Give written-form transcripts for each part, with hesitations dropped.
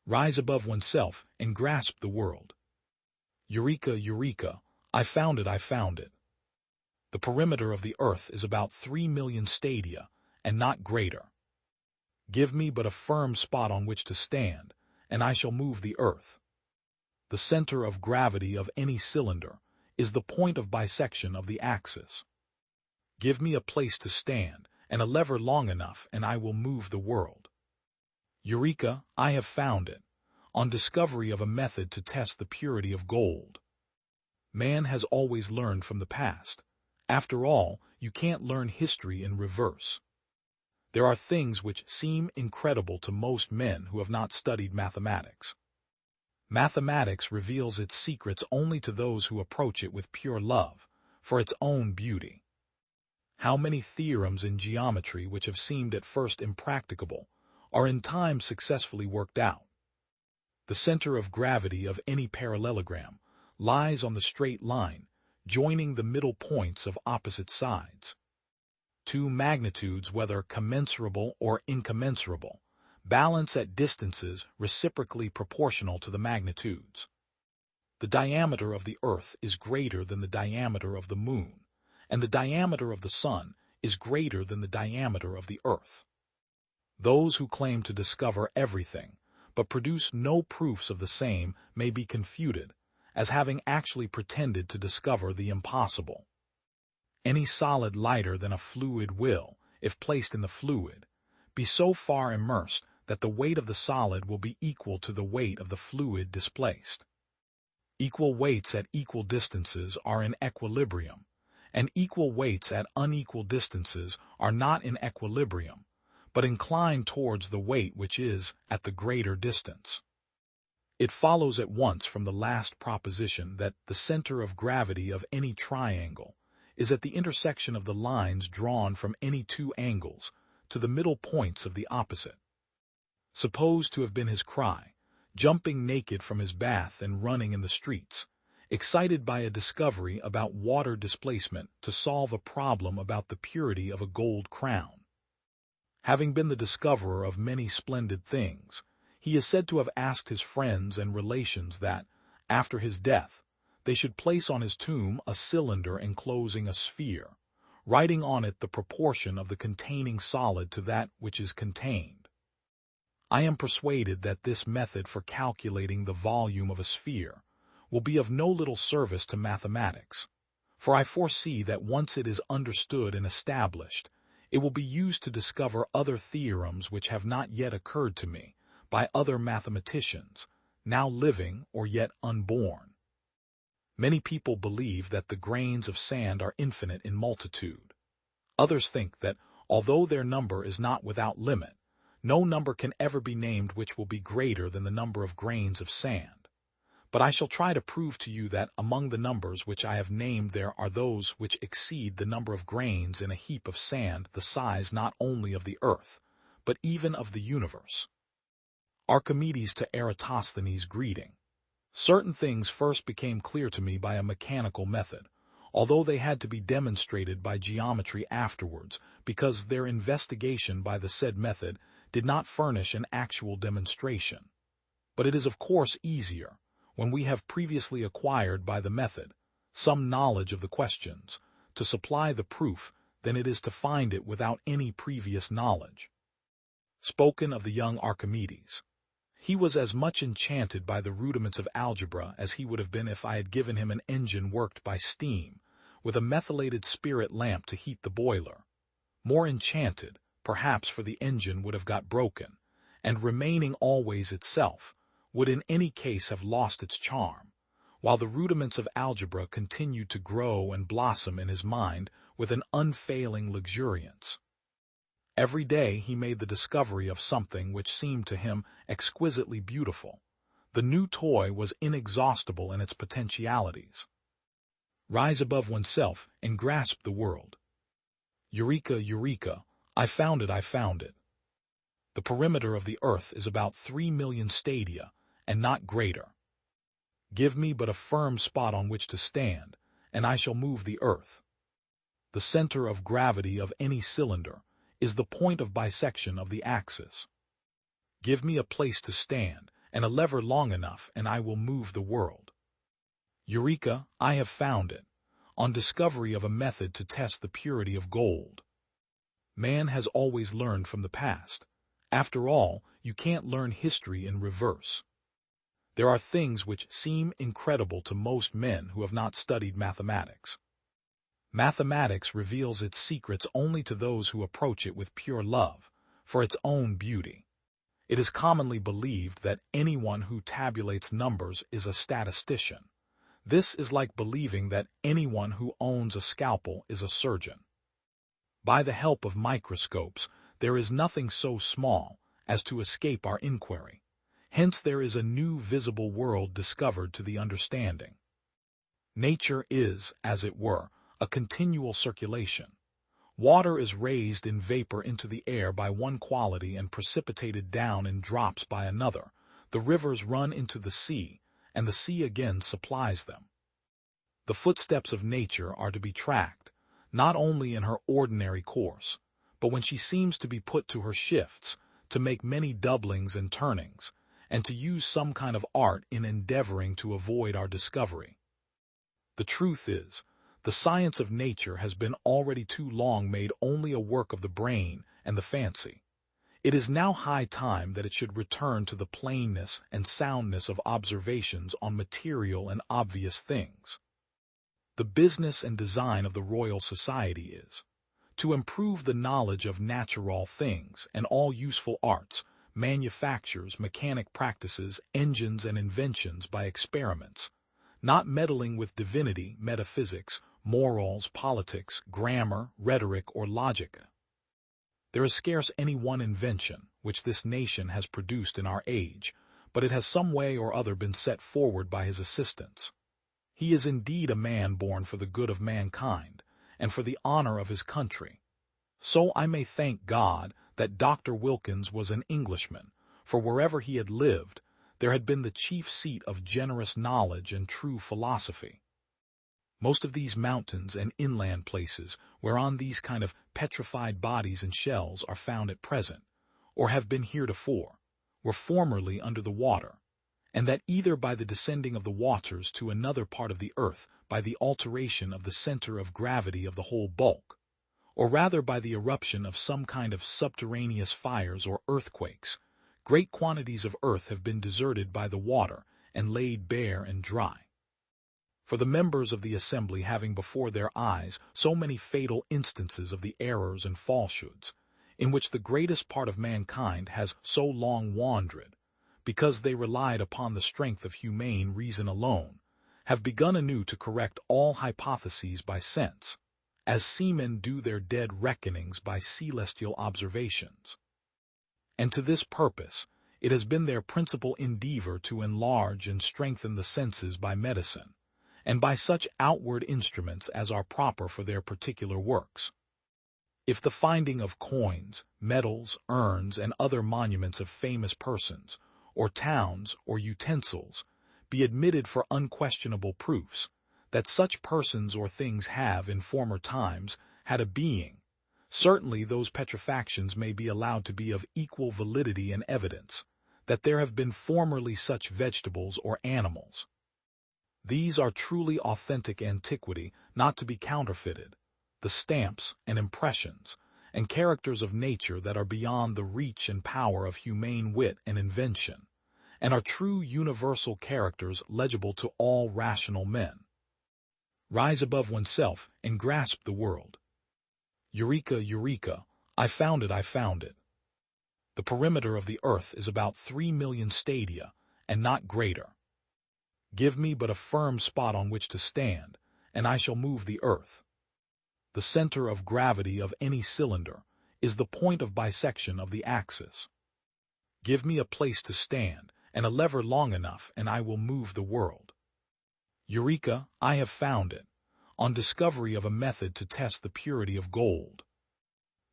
rise above oneself and grasp the world. Eureka, eureka, I found it, I found it. The perimeter of the earth is about 3 million stadia, and not greater. Give me but a firm spot on which to stand, and I shall move the earth. The center of gravity of any cylinder is the point of bisection of the axis. Give me a place to stand, and a lever long enough, and I will move the world. Eureka, I have found it, on discovery of a method to test the purity of gold. Man has always learned from the past. After all, you can't learn history in reverse. There are things which seem incredible to most men who have not studied mathematics. Mathematics reveals its secrets only to those who approach it with pure love, for its own beauty. How many theorems in geometry which have seemed at first impracticable are in time successfully worked out? The center of gravity of any parallelogram lies on the straight line, joining the middle points of opposite sides. Two magnitudes, whether commensurable or incommensurable, balance at distances reciprocally proportional to the magnitudes. The diameter of the earth is greater than the diameter of the moon, and the diameter of the sun is greater than the diameter of the earth. Those who claim to discover everything, but produce no proofs of the same, may be confuted as having actually pretended to discover the impossible. Any solid lighter than a fluid will, if placed in the fluid, be so far immersed that the weight of the solid will be equal to the weight of the fluid displaced. Equal weights at equal distances are in equilibrium, and equal weights at unequal distances are not in equilibrium, but incline towards the weight which is at the greater distance. It follows at once from the last proposition that the center of gravity of any triangle is at the intersection of the lines drawn from any two angles to the middle points of the opposite. Supposed to have been his cry, jumping naked from his bath and running in the streets, excited by a discovery about water displacement to solve a problem about the purity of a gold crown. Having been the discoverer of many splendid things, he is said to have asked his friends and relations that, after his death, they should place on his tomb a cylinder enclosing a sphere, writing on it the proportion of the containing solid to that which is contained. I am persuaded that this method for calculating the volume of a sphere will be of no little service to mathematics, for I foresee that once it is understood and established, it will be used to discover other theorems which have not yet occurred to me by other mathematicians, now living or yet unborn. Many people believe that the grains of sand are infinite in multitude. Others think that, although their number is not without limit, no number can ever be named which will be greater than the number of grains of sand. But I shall try to prove to you that among the numbers which I have named there are those which exceed the number of grains in a heap of sand, the size not only of the earth, but even of the universe. Archimedes to Eratosthenes' greeting. Certain things first became clear to me by a mechanical method, although they had to be demonstrated by geometry afterwards, because their investigation by the said method did not furnish an actual demonstration. But it is of course easier, when we have previously acquired by the method some knowledge of the questions, to supply the proof than it is to find it without any previous knowledge. Spoken of the young Archimedes. He was as much enchanted by the rudiments of algebra as he would have been if I had given him an engine worked by steam, with a methylated spirit lamp to heat the boiler. More enchanted, perhaps, for the engine would have got broken, and remaining always itself, would in any case have lost its charm, while the rudiments of algebra continued to grow and blossom in his mind with an unfailing luxuriance. Every day he made the discovery of something which seemed to him exquisitely beautiful. The new toy was inexhaustible in its potentialities. Rise above oneself and grasp the world. Eureka, eureka, I found it, I found it. The perimeter of the earth is about 3 million stadia, and not greater. Give me but a firm spot on which to stand, and I shall move the earth. The center of gravity of any cylinder is the point of bisection of the axis. Give me a place to stand, and a lever long enough and I will move the world. Eureka, I have found it. On discovery of a method to test the purity of gold. Man has always learned from the past. After all, you can't learn history in reverse. There are things which seem incredible to most men who have not studied mathematics. Mathematics reveals its secrets only to those who approach it with pure love, for its own beauty. It is commonly believed that anyone who tabulates numbers is a statistician. This is like believing that anyone who owns a scalpel is a surgeon. By the help of microscopes, there is nothing so small as to escape our inquiry. Hence there is a new visible world discovered to the understanding. Nature is, as it were, a continual circulation. Water is raised in vapor into the air by one quality and precipitated down in drops by another. The rivers run into the sea, and the sea again supplies them. The footsteps of nature are to be tracked, not only in her ordinary course, but when she seems to be put to her shifts, to make many doublings and turnings, and to use some kind of art in endeavoring to avoid our discovery. The truth is, the science of nature has been already too long made only a work of the brain and the fancy. It is now high time that it should return to the plainness and soundness of observations on material and obvious things. The business and design of the Royal Society is to improve the knowledge of natural things and all useful arts, manufactures, mechanic practices, engines and inventions by experiments, not meddling with divinity, metaphysics, morals, politics, grammar, rhetoric, or logic. There is scarce any one invention which this nation has produced in our age, but it has some way or other been set forward by his assistants. He is indeed a man born for the good of mankind, and for the honor of his country. So I may thank God that Dr. Wilkins was an Englishman, for wherever he had lived, there had been the chief seat of generous knowledge and true philosophy. Most of these mountains and inland places whereon these kind of petrified bodies and shells are found at present, or have been heretofore, were formerly under the water, and that either by the descending of the waters to another part of the earth by the alteration of the center of gravity of the whole bulk, or rather by the eruption of some kind of subterraneous fires or earthquakes, great quantities of earth have been deserted by the water and laid bare and dry. For the members of the assembly having before their eyes so many fatal instances of the errors and falsehoods, in which the greatest part of mankind has so long wandered, because they relied upon the strength of humane reason alone, have begun anew to correct all hypotheses by sense, as seamen do their dead reckonings by celestial observations. And to this purpose, it has been their principal endeavor to enlarge and strengthen the senses by medicine, and by such outward instruments as are proper for their particular works. If the finding of coins, medals, urns, and other monuments of famous persons, or towns, or utensils, be admitted for unquestionable proofs that such persons or things have in former times had a being, certainly those petrifactions may be allowed to be of equal validity and evidence that there have been formerly such vegetables or animals. These are truly authentic antiquity, not to be counterfeited, the stamps and impressions and characters of nature that are beyond the reach and power of humane wit and invention, and are true universal characters legible to all rational men. Rise above oneself and grasp the world. Eureka, Eureka, I found it, I found it. The perimeter of the earth is about 3 million stadia, and not greater. Give me but a firm spot on which to stand, and I shall move the earth. The center of gravity of any cylinder is the point of bisection of the axis. Give me a place to stand, and a lever long enough, and I will move the world. Eureka, I have found it. On discovery of a method to test the purity of gold.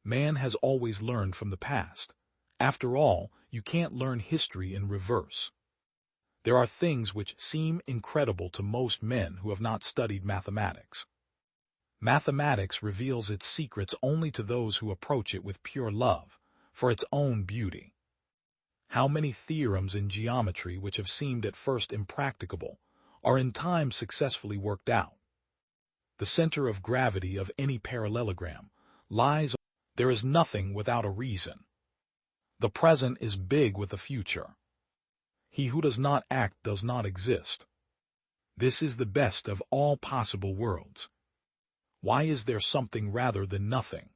Man has always learned from the past. After all, you can't learn history in reverse. There are things which seem incredible to most men who have not studied mathematics. Mathematics reveals its secrets only to those who approach it with pure love, for its own beauty. How many theorems in geometry which have seemed at first impracticable are in time successfully worked out? The center of gravity of any parallelogram lies. There is nothing without a reason. The present is big with the future. He who does not act does not exist. This is the best of all possible worlds. Why is there something rather than nothing?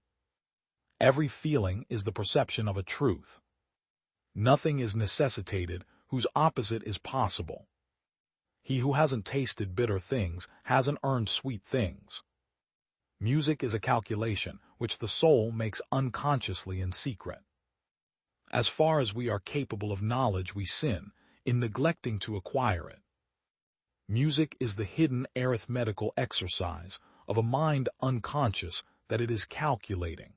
Every feeling is the perception of a truth. Nothing is necessitated whose opposite is possible. He who hasn't tasted bitter things hasn't earned sweet things. Music is a calculation which the soul makes unconsciously in secret. As far as we are capable of knowledge, we sin in neglecting to acquire it. Music is the hidden arithmetical exercise of a mind unconscious that it is calculating.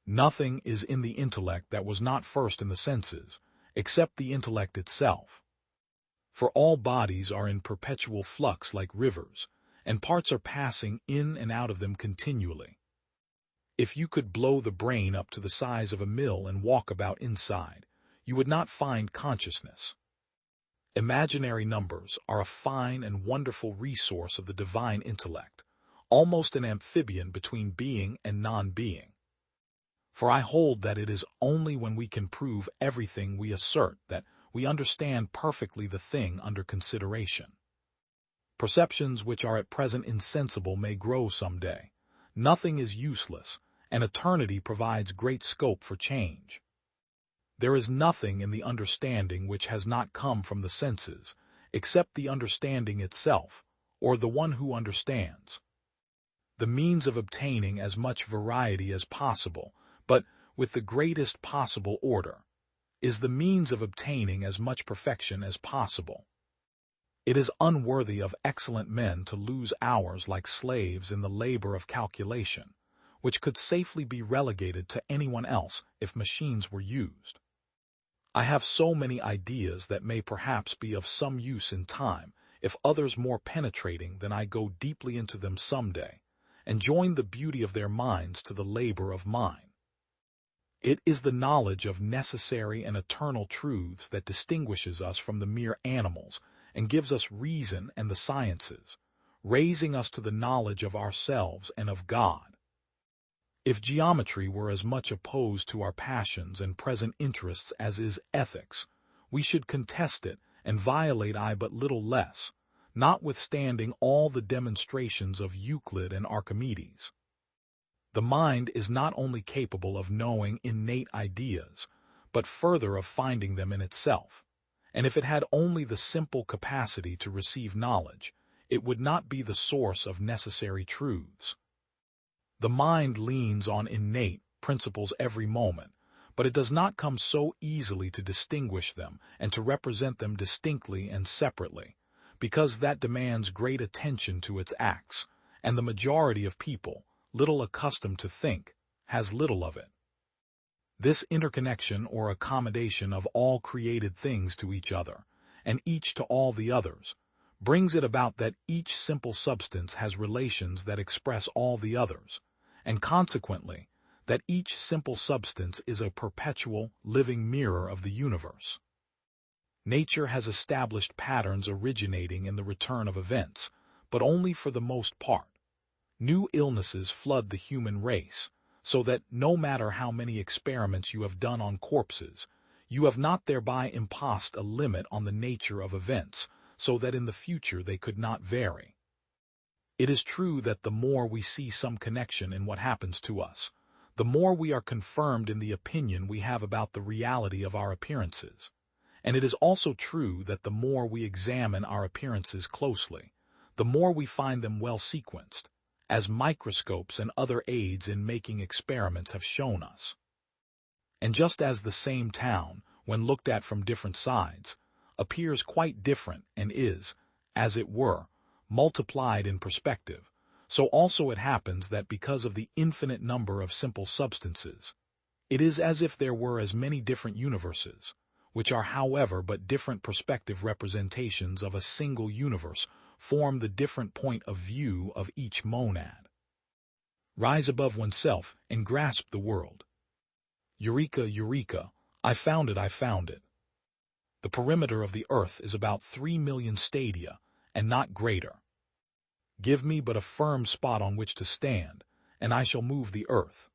Nothing is in the intellect that was not first in the senses, except the intellect itself. For all bodies are in perpetual flux like rivers, and parts are passing in and out of them continually. If you could blow the brain up to the size of a mill and walk about inside, you would not find consciousness. Imaginary numbers are a fine and wonderful resource of the divine intellect, almost an amphibian between being and non-being. For I hold that it is only when we can prove everything we assert that we understand perfectly the thing under consideration. Perceptions which are at present insensible may grow some day. Nothing is useless, and eternity provides great scope for change. There is nothing in the understanding which has not come from the senses, except the understanding itself, or the one who understands. The means of obtaining as much variety as possible, but with the greatest possible order, is the means of obtaining as much perfection as possible. It is unworthy of excellent men to lose hours like slaves in the labor of calculation, which could safely be relegated to anyone else if machines were used. I have so many ideas that may perhaps be of some use in time, if others more penetrating than I go deeply into them some day, and join the beauty of their minds to the labor of mine. It is the knowledge of necessary and eternal truths that distinguishes us from the mere animals and gives us reason and the sciences, raising us to the knowledge of ourselves and of God. If geometry were as much opposed to our passions and present interests as is ethics, we should contest it and violate I but little less, notwithstanding all the demonstrations of Euclid and Archimedes. The mind is not only capable of knowing innate ideas, but further of finding them in itself, and if it had only the simple capacity to receive knowledge, it would not be the source of necessary truths. The mind leans on innate principles every moment, but it does not come so easily to distinguish them and to represent them distinctly and separately, because that demands great attention to its acts, and the majority of people, little accustomed to think, has little of it. This interconnection or accommodation of all created things to each other, and each to all the others, brings it about that each simple substance has relations that express all the others, and consequently, that each simple substance is a perpetual, living mirror of the universe. Nature has established patterns originating in the return of events, but only for the most part. New illnesses flood the human race, so that no matter how many experiments you have done on corpses, you have not thereby imposed a limit on the nature of events, so that in the future they could not vary. It is true that the more we see some connection in what happens to us, the more we are confirmed in the opinion we have about the reality of our appearances. And it is also true that the more we examine our appearances closely, the more we find them well sequenced, as microscopes and other aids in making experiments have shown us. And just as the same town, when looked at from different sides, appears quite different and is, as it were, multiplied in perspective, so also it happens that because of the infinite number of simple substances, it is as if there were as many different universes, which are however but different perspective representations of a single universe, form the different point of view of each monad. Rise above oneself and grasp the world. Eureka, eureka, I found it, I found it. The perimeter of the earth is about 3 million stadia, and not greater. Give me but a firm spot on which to stand, and I shall move the earth.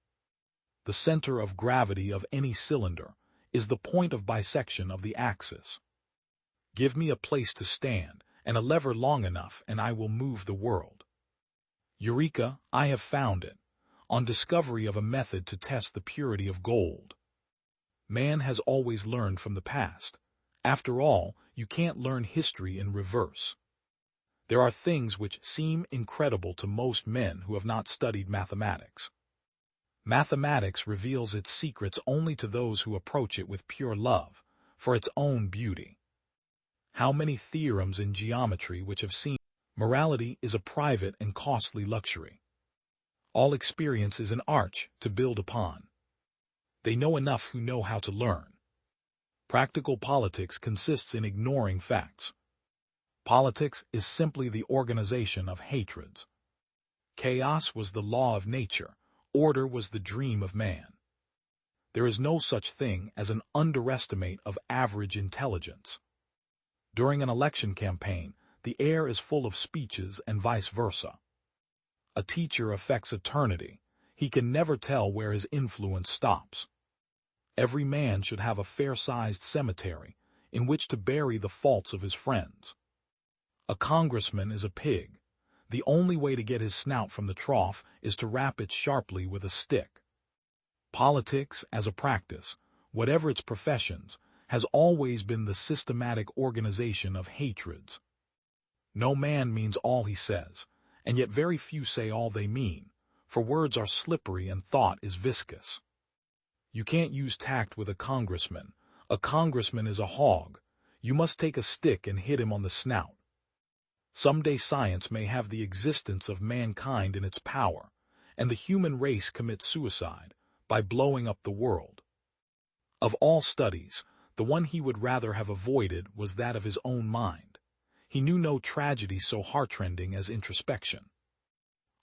The center of gravity of any cylinder is the point of bisection of the axis. Give me a place to stand, and a lever long enough, and I will move the world. Eureka, I have found it, on discovery of a method to test the purity of gold. Man has always learned from the past. After all, you can't learn history in reverse. There are things which seem incredible to most men who have not studied mathematics. Mathematics reveals its secrets only to those who approach it with pure love, for its own beauty. How many theorems in geometry which have seen morality is a private and costly luxury. All experience is an arch to build upon. They know enough who know how to learn. Practical politics consists in ignoring facts. Politics is simply the organization of hatreds. Chaos was the law of nature. Order was the dream of man. There is no such thing as an underestimate of average intelligence. During an election campaign, the air is full of speeches and vice versa. A teacher affects eternity. He can never tell where his influence stops. Every man should have a fair-sized cemetery in which to bury the faults of his friends. A congressman is a pig. The only way to get his snout from the trough is to rap it sharply with a stick. Politics, as a practice, whatever its professions, has always been the systematic organization of hatreds. No man means all he says, and yet very few say all they mean, for words are slippery and thought is viscous. You can't use tact with a congressman. A congressman is a hog. You must take a stick and hit him on the snout. Someday science may have the existence of mankind in its power, and the human race commit suicide by blowing up the world. Of all studies, the one he would rather have avoided was that of his own mind. He knew no tragedy so heartrending as introspection.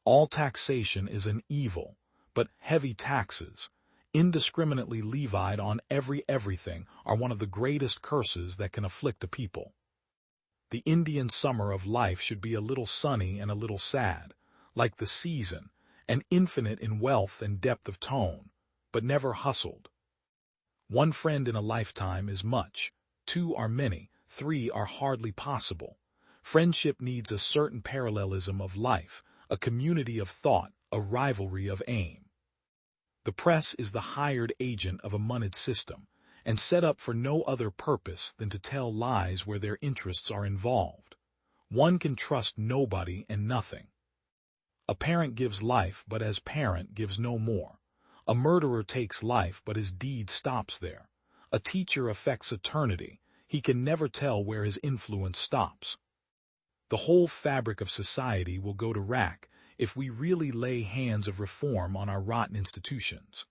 All taxation is an evil, but heavy taxes, indiscriminately levied on everything, are one of the greatest curses that can afflict a people. The Indian summer of life should be a little sunny and a little sad, like the season, and infinite in wealth and depth of tone, but never hustled. One friend in a lifetime is much, 2 are many, 3 are hardly possible. Friendship needs a certain parallelism of life, a community of thought, a rivalry of aim. The press is the hired agent of a moneyed system, and set up for no other purpose than to tell lies where their interests are involved. One can trust nobody and nothing. A parent gives life, but as parent gives no more. A murderer takes life, but his deed stops there. A teacher affects eternity. He can never tell where his influence stops. The whole fabric of society will go to rack if we really lay hands of reform on our rotten institutions.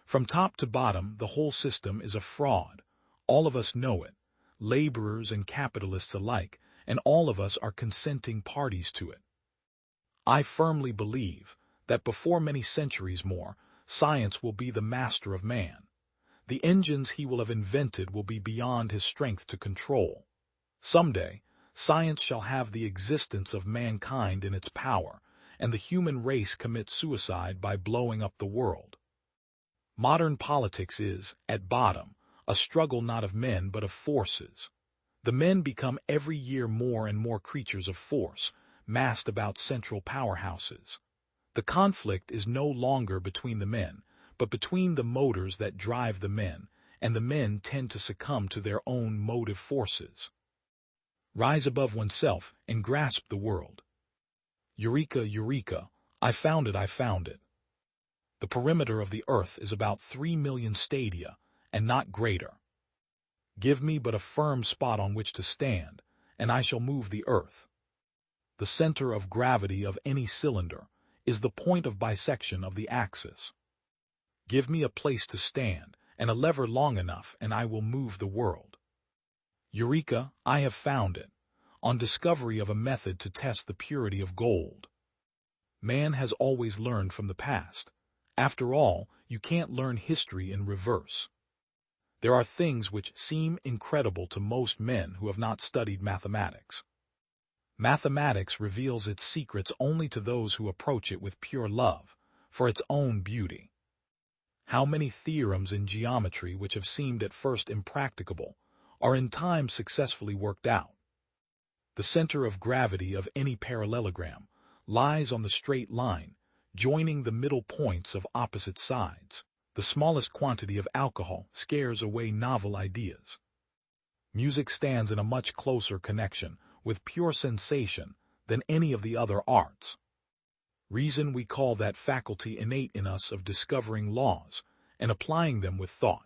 From top to bottom, the whole system is a fraud. All of us know it, laborers and capitalists alike, and all of us are consenting parties to it. I firmly believe that before many centuries more, science will be the master of man. The engines he will have invented will be beyond his strength to control. Someday, science shall have the existence of mankind in its power, and the human race commit suicide by blowing up the world. Modern politics is, at bottom, a struggle not of men but of forces. The men become every year more and more creatures of force, massed about central powerhouses. The conflict is no longer between the men, but between the motors that drive the men, and the men tend to succumb to their own motive forces. Rise above oneself and grasp the world. Eureka, eureka, I found it, I found it. The perimeter of the earth is about 3 million stadia, and not greater. Give me but a firm spot on which to stand, and I shall move the earth. The center of gravity of any cylinder is the point of bisection of the axis. Give me a place to stand, and a lever long enough, and I will move the world. Eureka, I have found it, on discovery of a method to test the purity of gold. Man has always learned from the past. After all, you can't learn history in reverse. There are things which seem incredible to most men who have not studied mathematics. Mathematics reveals its secrets only to those who approach it with pure love, for its own beauty. How many theorems in geometry which have seemed at first impracticable are in time successfully worked out? The center of gravity of any parallelogram lies on the straight line, joining the middle points of opposite sides. The smallest quantity of alcohol scares away novel ideas. Music stands in a much closer connection with pure sensation than any of the other arts. Reason, we call that faculty innate in us of discovering laws and applying them with thought.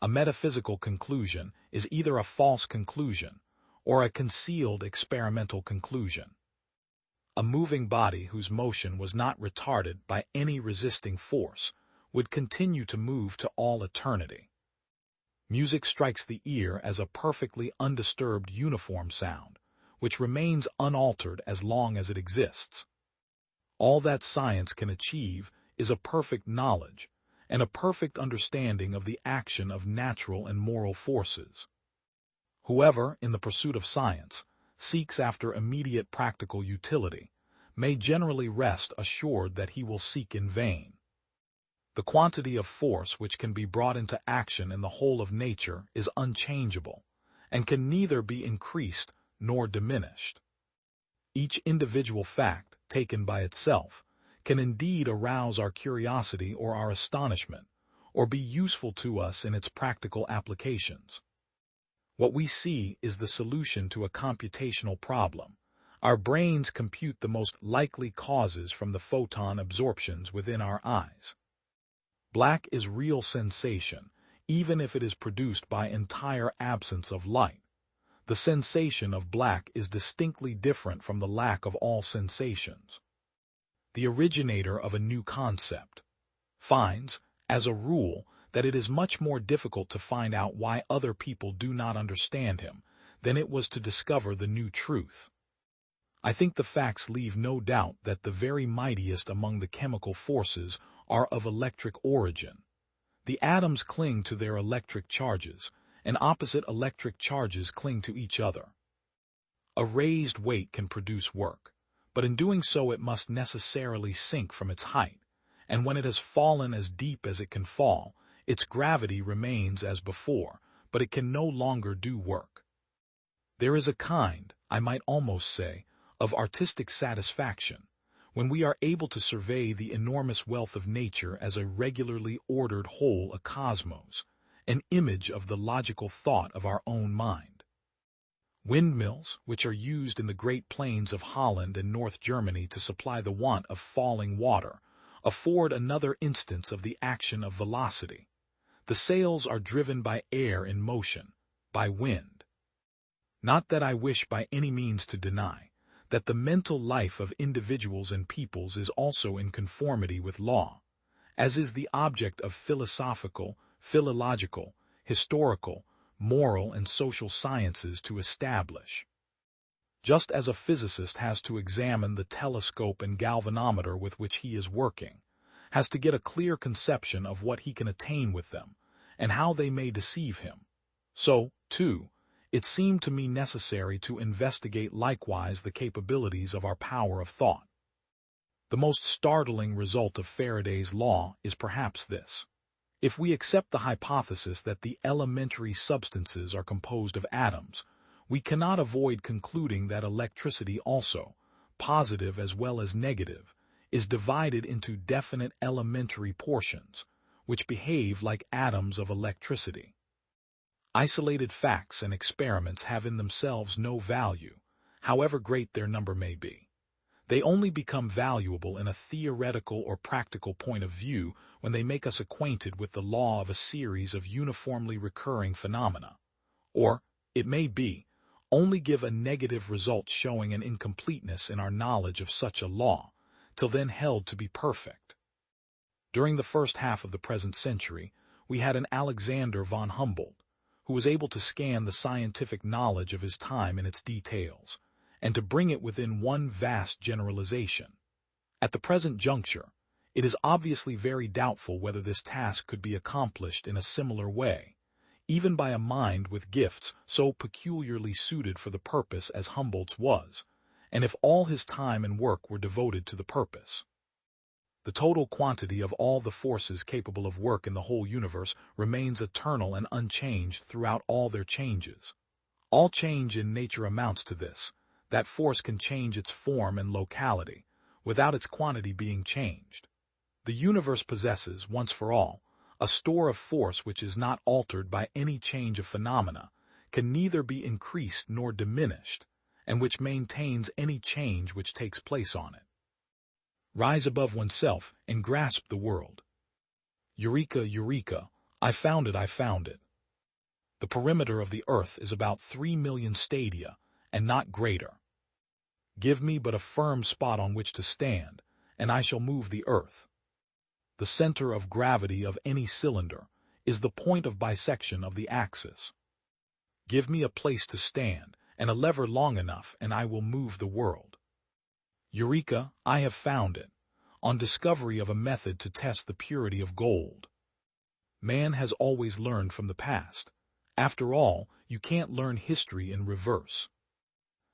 A metaphysical conclusion is either a false conclusion or a concealed experimental conclusion. A moving body whose motion was not retarded by any resisting force would continue to move to all eternity. Music strikes the ear as a perfectly undisturbed uniform sound, which remains unaltered as long as it exists. All that science can achieve is a perfect knowledge and a perfect understanding of the action of natural and moral forces. Whoever, in the pursuit of science, seeks after immediate practical utility may generally rest assured that he will seek in vain. The quantity of force which can be brought into action in the whole of nature is unchangeable, and can neither be increased nor diminished. Each individual fact, taken by itself, can indeed arouse our curiosity or our astonishment, or be useful to us in its practical applications. What we see is the solution to a computational problem. Our brains compute the most likely causes from the photon absorptions within our eyes. Black is real sensation, even if it is produced by entire absence of light. The sensation of black is distinctly different from the lack of all sensations. The originator of a new concept finds, as a rule, that it is much more difficult to find out why other people do not understand him than it was to discover the new truth. I think the facts leave no doubt that the very mightiest among the chemical forces are of electric origin. The atoms cling to their electric charges, and opposite electric charges cling to each other. A raised weight can produce work, but in doing so it must necessarily sink from its height, and when it has fallen as deep as it can fall, its gravity remains as before, but it can no longer do work. There is a kind, I might almost say, of artistic satisfaction when we are able to survey the enormous wealth of nature as a regularly ordered whole, a cosmos, an image of the logical thought of our own mind. Windmills, which are used in the great plains of Holland and North Germany to supply the want of falling water, afford another instance of the action of velocity. The sails are driven by air in motion, by wind. Not that I wish by any means to deny that the mental life of individuals and peoples is also in conformity with law, as is the object of philosophical, philological, historical, moral, and social sciences to establish. Just as a physicist has to examine the telescope and galvanometer with which he is working, has to get a clear conception of what he can attain with them, and how they may deceive him, so, too, it seemed to me necessary to investigate likewise the capabilities of our power of thought. The most startling result of Faraday's law is perhaps this. If we accept the hypothesis that the elementary substances are composed of atoms, we cannot avoid concluding that electricity also, positive as well as negative, is divided into definite elementary portions, which behave like atoms of electricity. Isolated facts and experiments have in themselves no value, however great their number may be. They only become valuable in a theoretical or practical point of view when they make us acquainted with the law of a series of uniformly recurring phenomena, or, it may be, only give a negative result showing an incompleteness in our knowledge of such a law, till then held to be perfect. During the first half of the present century, we had an Alexander von Humboldt, who was able to scan the scientific knowledge of his time in its details, and to bring it within one vast generalization. At the present juncture, it is obviously very doubtful whether this task could be accomplished in a similar way, even by a mind with gifts so peculiarly suited for the purpose as Humboldt's was, and if all his time and work were devoted to the purpose. The total quantity of all the forces capable of work in the whole universe remains eternal and unchanged throughout all their changes. All change in nature amounts to this, that force can change its form and locality, without its quantity being changed. The universe possesses, once for all, a store of force which is not altered by any change of phenomena, can neither be increased nor diminished, and which maintains any change which takes place on it. Rise above oneself and grasp the world. Eureka, eureka, I found it, I found it. The perimeter of the earth is about 3 million stadia, and not greater. Give me but a firm spot on which to stand, and I shall move the earth. The center of gravity of any cylinder is the point of bisection of the axis. Give me a place to stand, and a lever long enough, and I will move the world. Eureka, I have found it, on discovery of a method to test the purity of gold. Man has always learned from the past. After all, you can't learn history in reverse.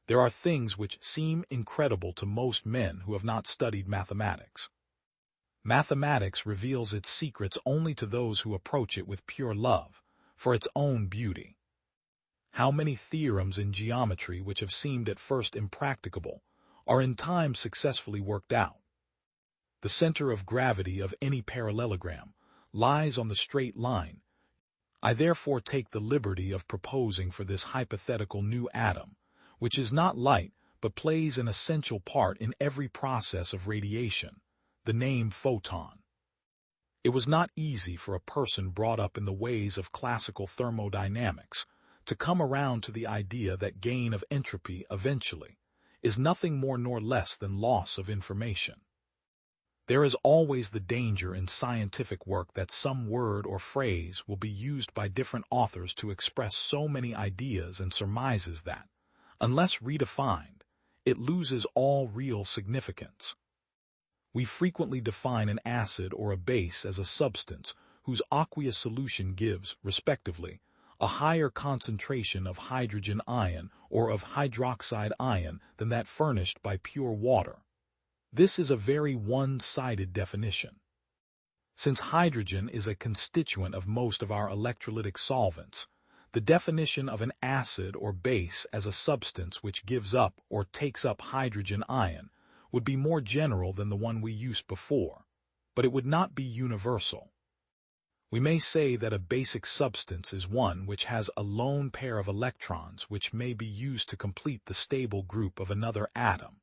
There are things which seem incredible to most men who have not studied mathematics. Mathematics reveals its secrets only to those who approach it with pure love, for its own beauty. How many theorems in geometry which have seemed at first impracticable are in time successfully worked out. The center of gravity of any parallelogram lies on the straight line. I therefore take the liberty of proposing for this hypothetical new atom, which is not light but plays an essential part in every process of radiation, the name photon. It was not easy for a person brought up in the ways of classical thermodynamics to come around to the idea that gain of entropy eventually is nothing more nor less than loss of information. There is always the danger in scientific work that some word or phrase will be used by different authors to express so many ideas and surmises that, unless redefined, it loses all real significance. We frequently define an acid or a base as a substance whose aqueous solution gives, respectively, a higher concentration of hydrogen ion or of hydroxide ion than that furnished by pure water. This is a very one-sided definition. Since hydrogen is a constituent of most of our electrolytic solvents, the definition of an acid or base as a substance which gives up or takes up hydrogen ion would be more general than the one we used before, but it would not be universal. We may say that a basic substance is one which has a lone pair of electrons which may be used to complete the stable group of another atom,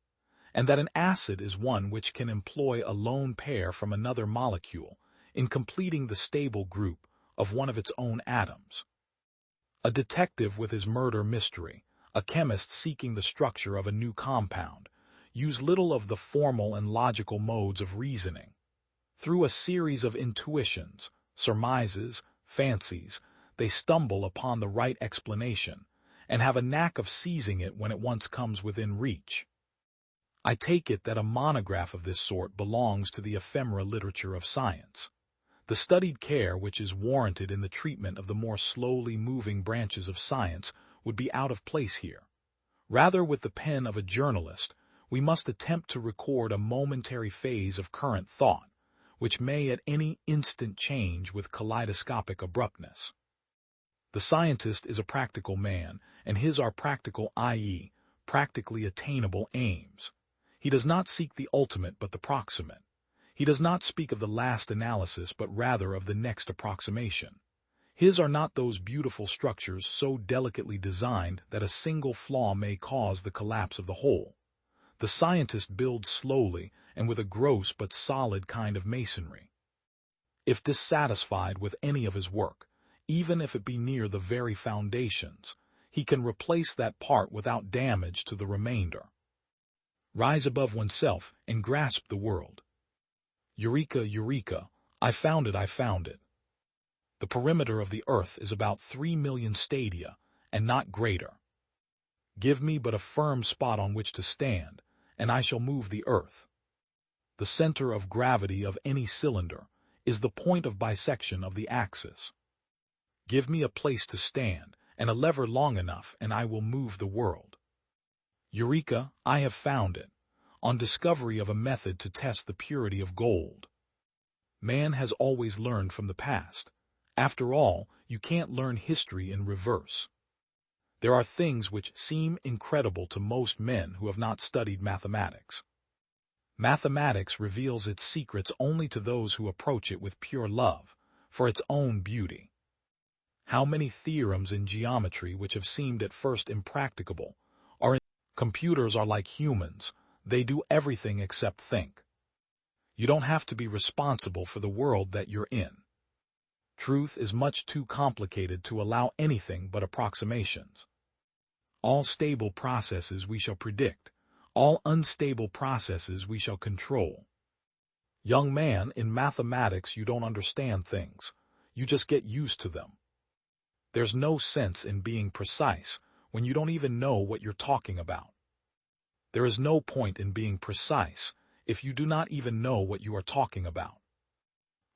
and that an acid is one which can employ a lone pair from another molecule in completing the stable group of one of its own atoms. A detective with his murder mystery, a chemist seeking the structure of a new compound, use little of the formal and logical modes of reasoning. Through a series of intuitions, surmises, fancies, they stumble upon the right explanation, and have a knack of seizing it when it once comes within reach. I take it that a monograph of this sort belongs to the ephemera literature of science. The studied care which is warranted in the treatment of the more slowly moving branches of science would be out of place here. Rather, with the pen of a journalist, we must attempt to record a momentary phase of current thought, which may at any instant change with kaleidoscopic abruptness. The scientist is a practical man, and his are practical, i.e., practically attainable aims. He does not seek the ultimate but the proximate. He does not speak of the last analysis but rather of the next approximation. His are not those beautiful structures so delicately designed that a single flaw may cause the collapse of the whole. The scientist builds slowly and with a gross but solid kind of masonry. If dissatisfied with any of his work, even if it be near the very foundations, he can replace that part without damage to the remainder. Rise above oneself and grasp the world. Eureka, eureka, I found it, I found it. The perimeter of the earth is about 3 million stadia, and not greater. Give me but a firm spot on which to stand, and I shall move the earth. The center of gravity of any cylinder is the point of bisection of the axis. Give me a place to stand, and a lever long enough, and I will move the world. Eureka, I have found it. On discovery of a method to test the purity of gold. Man has always learned from the past. After all, you can't learn history in reverse. There are things which seem incredible to most men who have not studied mathematics. Mathematics reveals its secrets only to those who approach it with pure love, for its own beauty. How many theorems in geometry which have seemed at first impracticable are in computers are like humans, they do everything except think. You don't have to be responsible for the world that you're in. Truth is much too complicated to allow anything but approximations. All stable processes we shall predict, all unstable processes we shall control. Young man, in mathematics you don't understand things, you just get used to them. There's no sense in being precise when you don't even know what you're talking about. There is no point in being precise if you do not even know what you are talking about.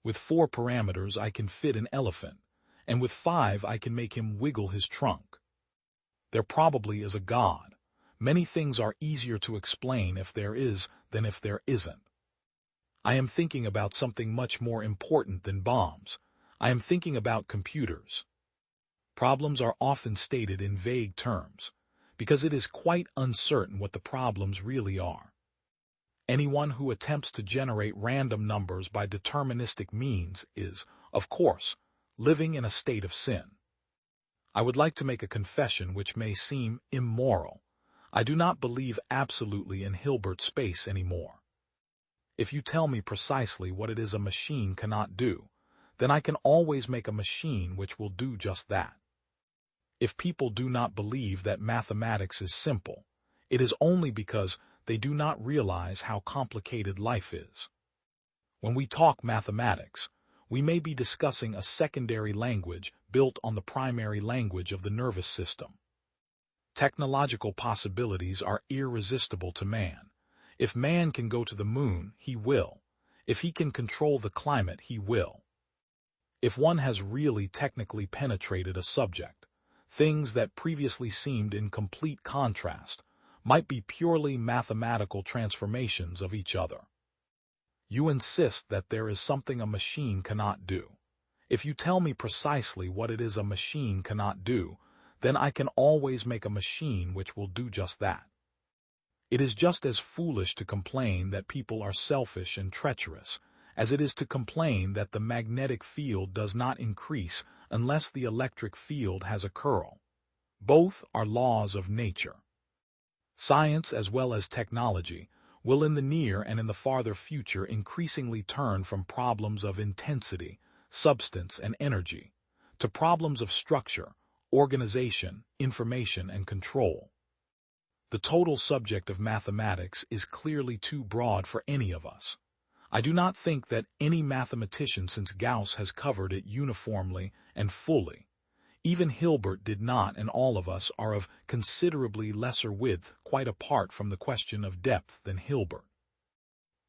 With 4 parameters I can fit an elephant, and with 5 I can make him wiggle his trunk. There probably is a God. Many things are easier to explain if there is than if there isn't. I am thinking about something much more important than bombs. I am thinking about computers. Problems are often stated in vague terms, because it is quite uncertain what the problems really are. Anyone who attempts to generate random numbers by deterministic means is, of course, living in a state of sin. I would like to make a confession which may seem immoral. I do not believe absolutely in Hilbert space anymore. If you tell me precisely what it is a machine cannot do, then I can always make a machine which will do just that. If people do not believe that mathematics is simple, it is only because they do not realize how complicated life is. When we talk mathematics, we may be discussing a secondary language built on the primary language of the nervous system. Technological possibilities are irresistible to man. If man can go to the moon, he will. If he can control the climate, he will. If one has really technically penetrated a subject, things that previously seemed in complete contrast might be purely mathematical transformations of each other. You insist that there is something a machine cannot do. If you tell me precisely what it is a machine cannot do, then I can always make a machine which will do just that. It is just as foolish to complain that people are selfish and treacherous as it is to complain that the magnetic field does not increase unless the electric field has a curl. Both are laws of nature. Science as well as technology will in the near and in the farther future increasingly turn from problems of intensity, substance, and energy to problems of structure, organization, information, and control. The total subject of mathematics is clearly too broad for any of us. I do not think that any mathematician since Gauss has covered it uniformly and fully. Even Hilbert did not, and all of us are of considerably lesser width, quite apart from the question of depth, than Hilbert.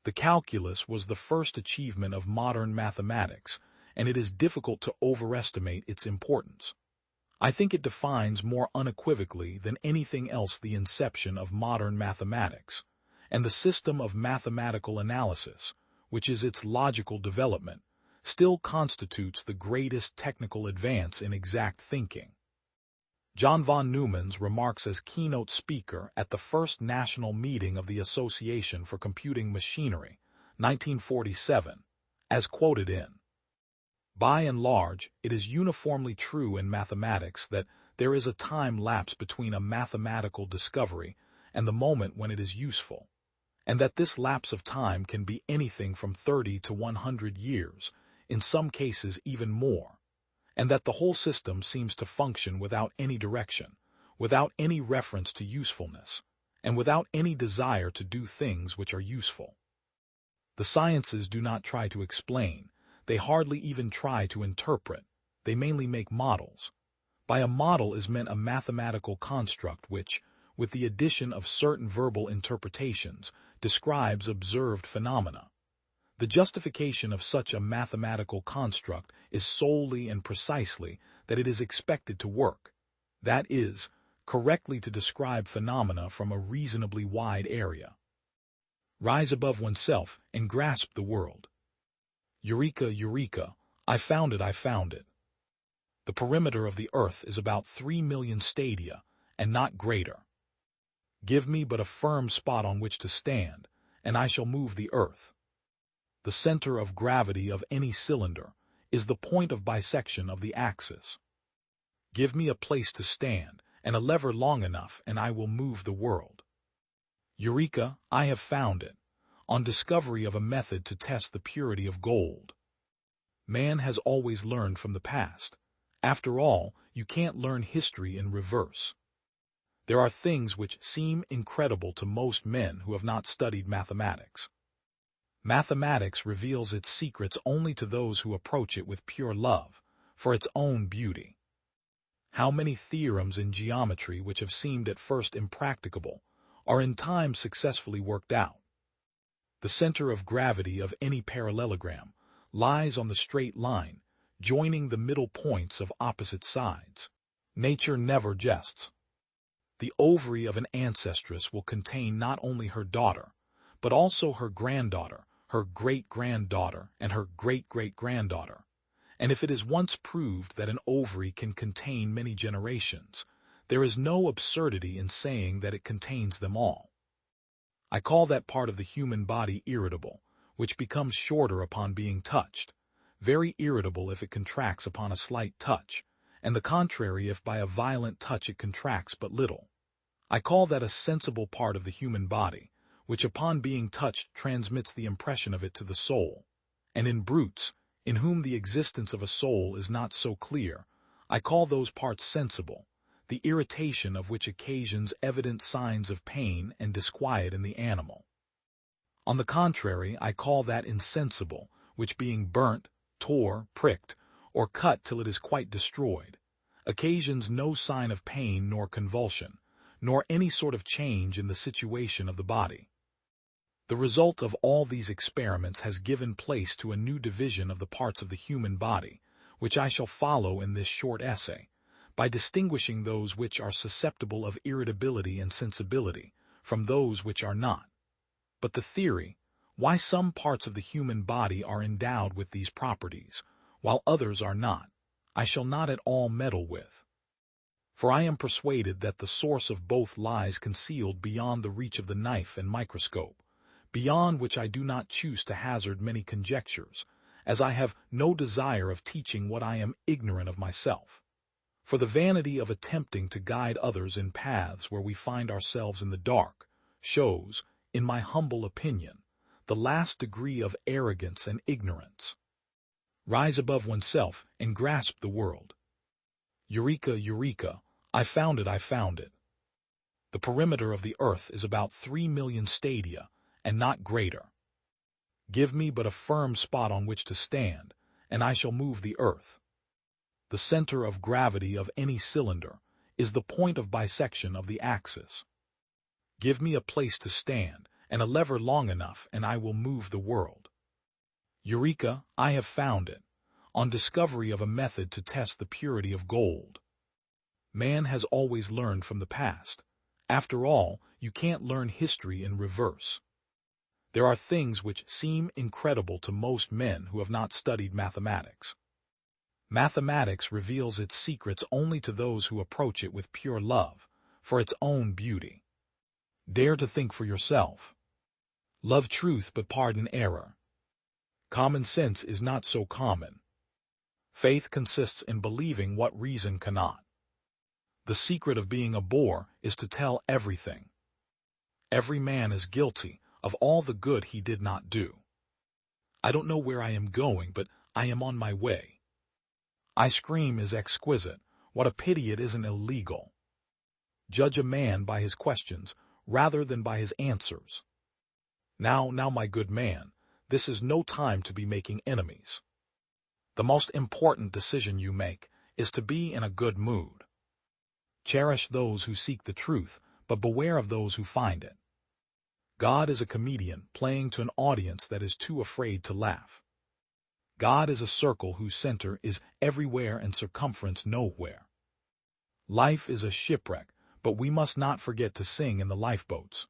The calculus was the first achievement of modern mathematics, and it is difficult to overestimate its importance. I think it defines more unequivocally than anything else the inception of modern mathematics, and the system of mathematical analysis, which is its logical development, still constitutes the greatest technical advance in exact thinking. John von Neumann's remarks as keynote speaker at the first national meeting of the Association for Computing Machinery, 1947, as quoted in. By and large, it is uniformly true in mathematics that there is a time lapse between a mathematical discovery and the moment when it is useful, and that this lapse of time can be anything from 30 to 100 years, in some cases even more, and that the whole system seems to function without any direction, without any reference to usefulness, and without any desire to do things which are useful. The sciences do not try to explain, they hardly even try to interpret, they mainly make models. By a model is meant a mathematical construct which, with the addition of certain verbal interpretations, describes observed phenomena. The justification of such a mathematical construct is solely and precisely that it is expected to work. That is, correctly to describe phenomena from a reasonably wide area. Rise above oneself and grasp the world. Eureka, eureka, I found it, I found it. The perimeter of the Earth is about 3 million stadia, and not greater. Give me but a firm spot on which to stand, and I shall move the Earth. The center of gravity of any cylinder is the point of bisection of the axis. Give me a place to stand, and a lever long enough, and I will move the world. Eureka, I have found it, on discovery of a method to test the purity of gold. Man has always learned from the past. After all, you can't learn history in reverse. There are things which seem incredible to most men who have not studied mathematics. Mathematics reveals its secrets only to those who approach it with pure love, for its own beauty. How many theorems in geometry which have seemed at first impracticable are in time successfully worked out? The center of gravity of any parallelogram lies on the straight line, joining the middle points of opposite sides. Nature never jests. The ovary of an ancestress will contain not only her daughter, but also her granddaughter, her great-granddaughter, and her great-great-granddaughter. And if it is once proved that an ovary can contain many generations, there is no absurdity in saying that it contains them all. I call that part of the human body irritable, which becomes shorter upon being touched, very irritable if it contracts upon a slight touch, and the contrary if by a violent touch it contracts but little. I call that a sensible part of the human body, which upon being touched transmits the impression of it to the soul. And in brutes, in whom the existence of a soul is not so clear, I call those parts sensible, the irritation of which occasions evident signs of pain and disquiet in the animal. On the contrary, I call that insensible, which being burnt, tore, pricked, or cut till it is quite destroyed, occasions no sign of pain nor convulsion, nor any sort of change in the situation of the body. The result of all these experiments has given place to a new division of the parts of the human body, which I shall follow in this short essay, by distinguishing those which are susceptible of irritability and sensibility from those which are not. But the theory, why some parts of the human body are endowed with these properties, while others are not, I shall not at all meddle with. For I am persuaded that the source of both lies concealed beyond the reach of the knife and microscope, beyond which I do not choose to hazard many conjectures, as I have no desire of teaching what I am ignorant of myself. For the vanity of attempting to guide others in paths where we find ourselves in the dark shows, in my humble opinion, the last degree of arrogance and ignorance. Rise above oneself and grasp the world. Eureka, eureka, I found it, I found it. The perimeter of the Earth is about 3 million stadia, and not greater. Give me but a firm spot on which to stand, and I shall move the Earth. The center of gravity of any cylinder is the point of bisection of the axis. Give me a place to stand, and a lever long enough, and I will move the world. Eureka, I have found it, on discovery of a method to test the purity of gold. Man has always learned from the past. After all, you can't learn history in reverse. There are things which seem incredible to most men who have not studied mathematics. Mathematics reveals its secrets only to those who approach it with pure love, for its own beauty. Dare to think for yourself. Love truth but pardon error. Common sense is not so common. Faith consists in believing what reason cannot. The secret of being a bore is to tell everything. Every man is guilty of all the good he did not do. I don't know where I am going, but I am on my way. Ice cream is exquisite. What a pity it isn't illegal. Judge a man by his questions rather than by his answers. Now, my good man, this is no time to be making enemies. The most important decision you make is to be in a good mood. Cherish those who seek the truth, but beware of those who find it. God is a comedian playing to an audience that is too afraid to laugh. God is a circle whose center is everywhere and circumference nowhere. Life is a shipwreck, but we must not forget to sing in the lifeboats.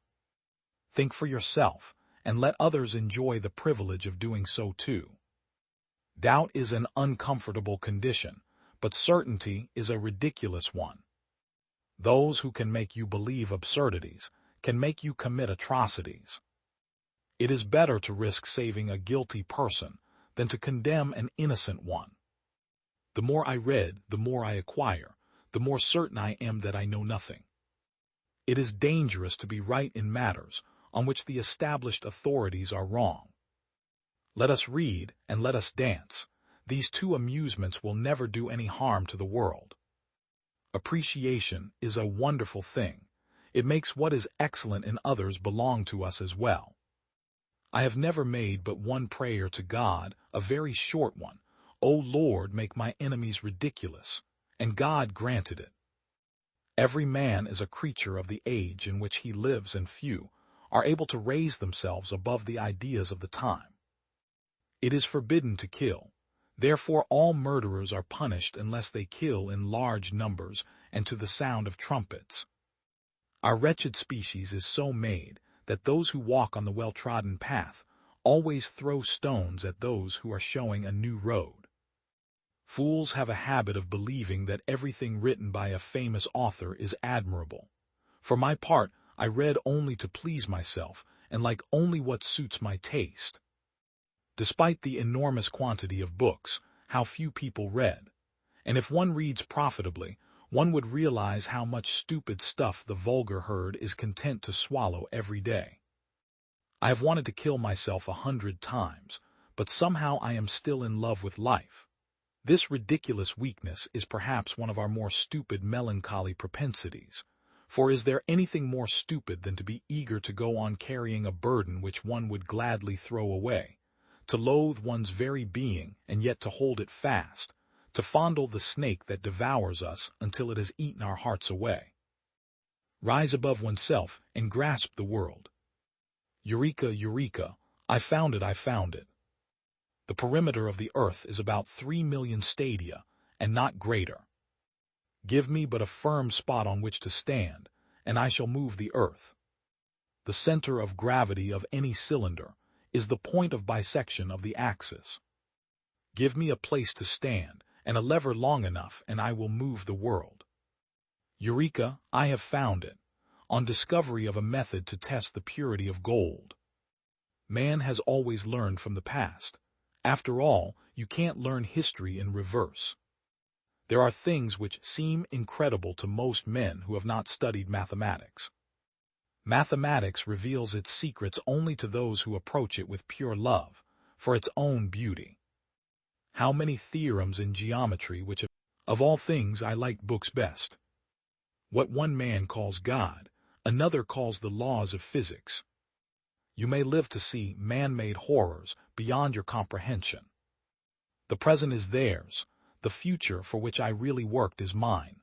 Think for yourself, and let others enjoy the privilege of doing so too. Doubt is an uncomfortable condition, but certainty is a ridiculous one. Those who can make you believe absurdities can make you commit atrocities. It is better to risk saving a guilty person than to condemn an innocent one. The more I read, the more I acquire, the more certain I am that I know nothing. It is dangerous to be right in matters on which the established authorities are wrong. Let us read and let us dance. These two amusements will never do any harm to the world. Appreciation is a wonderful thing. It makes what is excellent in others belong to us as well. I have never made but one prayer to God, a very short one. O Lord, make my enemies ridiculous, and God granted it. Every man is a creature of the age in which he lives, and few are able to raise themselves above the ideas of the time. It is forbidden to kill. Therefore all murderers are punished unless they kill in large numbers and to the sound of trumpets. Our wretched species is so made that those who walk on the well-trodden path always throw stones at those who are showing a new road. Fools have a habit of believing that everything written by a famous author is admirable. For my part, I read only to please myself and like only what suits my taste. Despite the enormous quantity of books, how few people read. And if one reads profitably, one would realize how much stupid stuff the vulgar herd is content to swallow every day. I have wanted to kill myself 100 times, but somehow I am still in love with life. This ridiculous weakness is perhaps one of our more stupid melancholy propensities. For is there anything more stupid than to be eager to go on carrying a burden which one would gladly throw away, to loathe one's very being and yet to hold it fast, to fondle the snake that devours us until it has eaten our hearts away? Rise above oneself and grasp the world. Eureka, eureka, I found it, I found it. The perimeter of the earth is about 3 million stadia, and not greater. Give me but a firm spot on which to stand, and I shall move the earth. The center of gravity of any cylinder is the point of bisection of the axis. Give me a place to stand, and a lever long enough, and I will move the world. Eureka, I have found it, on discovery of a method to test the purity of gold. Man has always learned from the past. After all, you can't learn history in reverse. There are things which seem incredible to most men who have not studied mathematics. Mathematics reveals its secrets only to those who approach it with pure love, for its own beauty. How many theorems in geometry which of all things I like books best. What one man calls God, another calls the laws of physics. You may live to see man-made horrors beyond your comprehension. The present is theirs, the future for which I really worked is mine.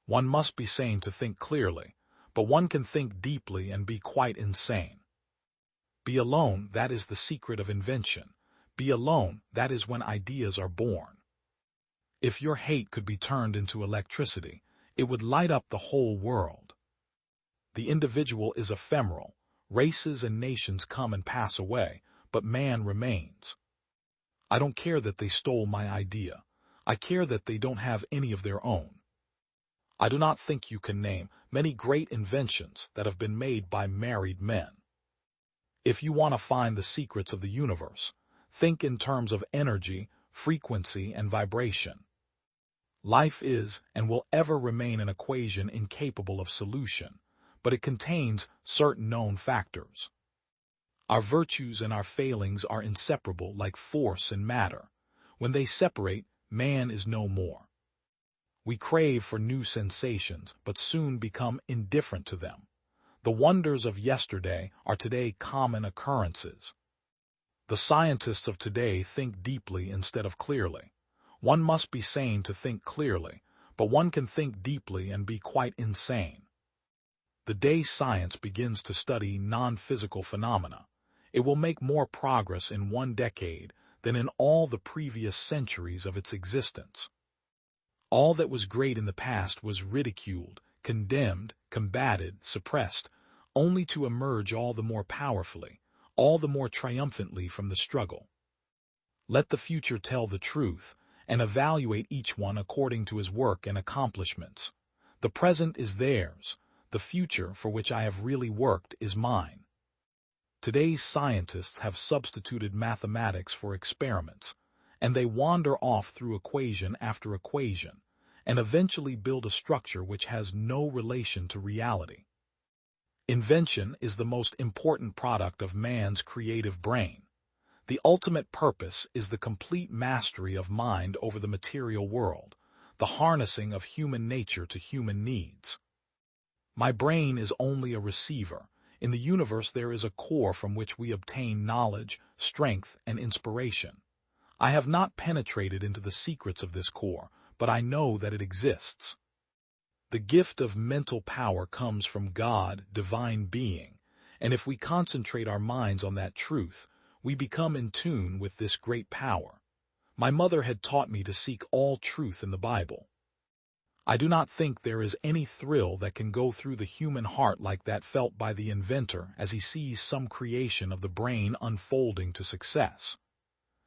One must be sane to think clearly, but one can think deeply and be quite insane. Be alone, that is the secret of invention. Be alone, that is when ideas are born. If your hate could be turned into electricity, it would light up the whole world. The individual is ephemeral. Races and nations come and pass away, but man remains. I don't care that they stole my idea. I care that they don't have any of their own. I do not think you can name many great inventions that have been made by married men. If you want to find the secrets of the universe, think in terms of energy, frequency, and vibration. Life is and will ever remain an equation incapable of solution, but it contains certain known factors. Our virtues and our failings are inseparable like force and matter. When they separate, man is no more. We crave for new sensations, but soon become indifferent to them. The wonders of yesterday are today common occurrences. The scientists of today think deeply instead of clearly. One must be sane to think clearly, but one can think deeply and be quite insane. The day science begins to study non-physical phenomena, it will make more progress in 1 decade than in all the previous centuries of its existence. All that was great in the past was ridiculed, condemned, combated, suppressed, only to emerge all the more powerfully, all the more triumphantly from the struggle. Let the future tell the truth, and evaluate each one according to his work and accomplishments. The present is theirs, the future for which I have really worked is mine. Today's scientists have substituted mathematics for experiments, and they wander off through equation after equation, and eventually build a structure which has no relation to reality. Invention is the most important product of man's creative brain. The ultimate purpose is the complete mastery of mind over the material world, the harnessing of human nature to human needs. My brain is only a receiver. In the universe there is a core from which we obtain knowledge, strength, and inspiration. I have not penetrated into the secrets of this core, but I know that it exists. The gift of mental power comes from God, divine being, and if we concentrate our minds on that truth, we become in tune with this great power. My mother had taught me to seek all truth in the Bible. I do not think there is any thrill that can go through the human heart like that felt by the inventor as he sees some creation of the brain unfolding to success.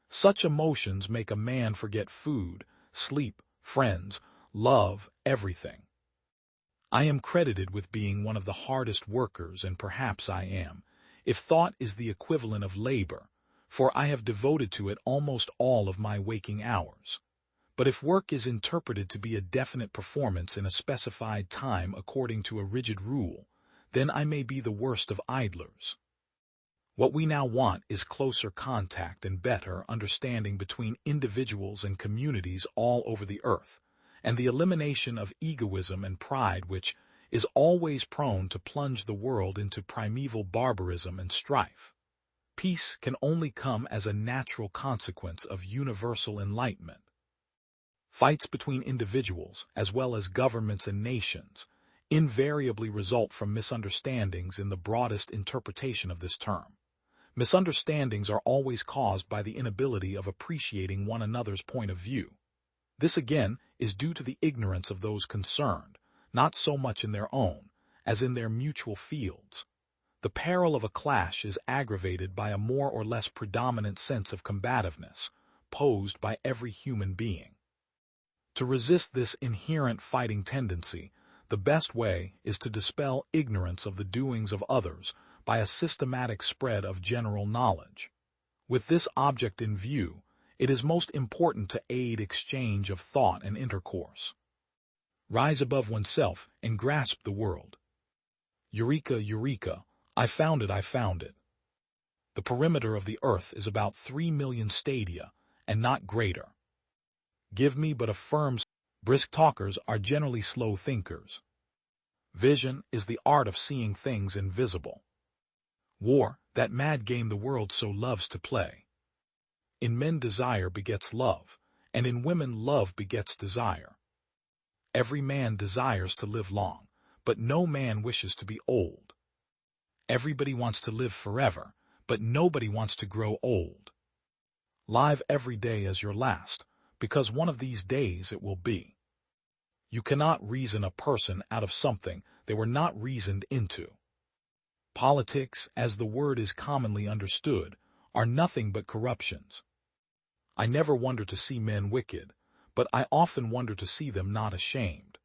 Such emotions make a man forget food, sleep, friends, love, everything. I am credited with being one of the hardest workers, and perhaps I am, if thought is the equivalent of labor, for I have devoted to it almost all of my waking hours. But if work is interpreted to be a definite performance in a specified time according to a rigid rule, then I may be the worst of idlers. What we now want is closer contact and better understanding between individuals and communities all over the earth, and the elimination of egoism and pride which is always prone to plunge the world into primeval barbarism and strife. Peace can only come as a natural consequence of universal enlightenment. Fights between individuals, as well as governments and nations, invariably result from misunderstandings in the broadest interpretation of this term. Misunderstandings are always caused by the inability of appreciating one another's point of view. This again is due to the ignorance of those concerned, not so much in their own, as in their mutual fields. The peril of a clash is aggravated by a more or less predominant sense of combativeness, posed by every human being. To resist this inherent fighting tendency, the best way is to dispel ignorance of the doings of others by a systematic spread of general knowledge. With this object in view, it is most important to aid exchange of thought and intercourse. Rise above oneself and grasp the world. Eureka, eureka, I found it, I found it. The perimeter of the earth is about 3 million stadia, and not greater. Give me but a firm. Brisk talkers are generally slow thinkers. Vision is the art of seeing things invisible. War, that mad game the world so loves to play. In men desire begets love, and in women love begets desire. Every man desires to live long, but no man wishes to be old. Everybody wants to live forever, but nobody wants to grow old. Live every day as your last, because one of these days it will be. You cannot reason a person out of something they were not reasoned into. Politics, as the word is commonly understood, are nothing but corruptions. I never wonder to see men wicked, but I often wonder to see them not ashamed.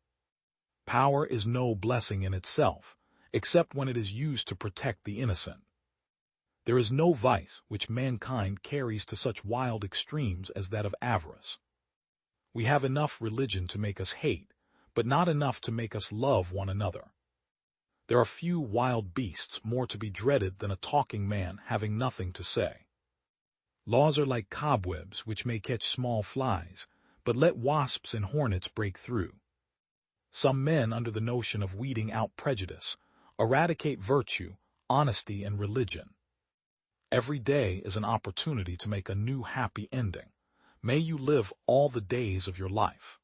Power is no blessing in itself, except when it is used to protect the innocent. There is no vice which mankind carries to such wild extremes as that of avarice. We have enough religion to make us hate, but not enough to make us love one another. There are few wild beasts more to be dreaded than a talking man having nothing to say. Laws are like cobwebs which may catch small flies, but let wasps and hornets break through. Some men, under the notion of weeding out prejudice, eradicate virtue, honesty, and religion. Every day is an opportunity to make a new happy ending. May you live all the days of your life.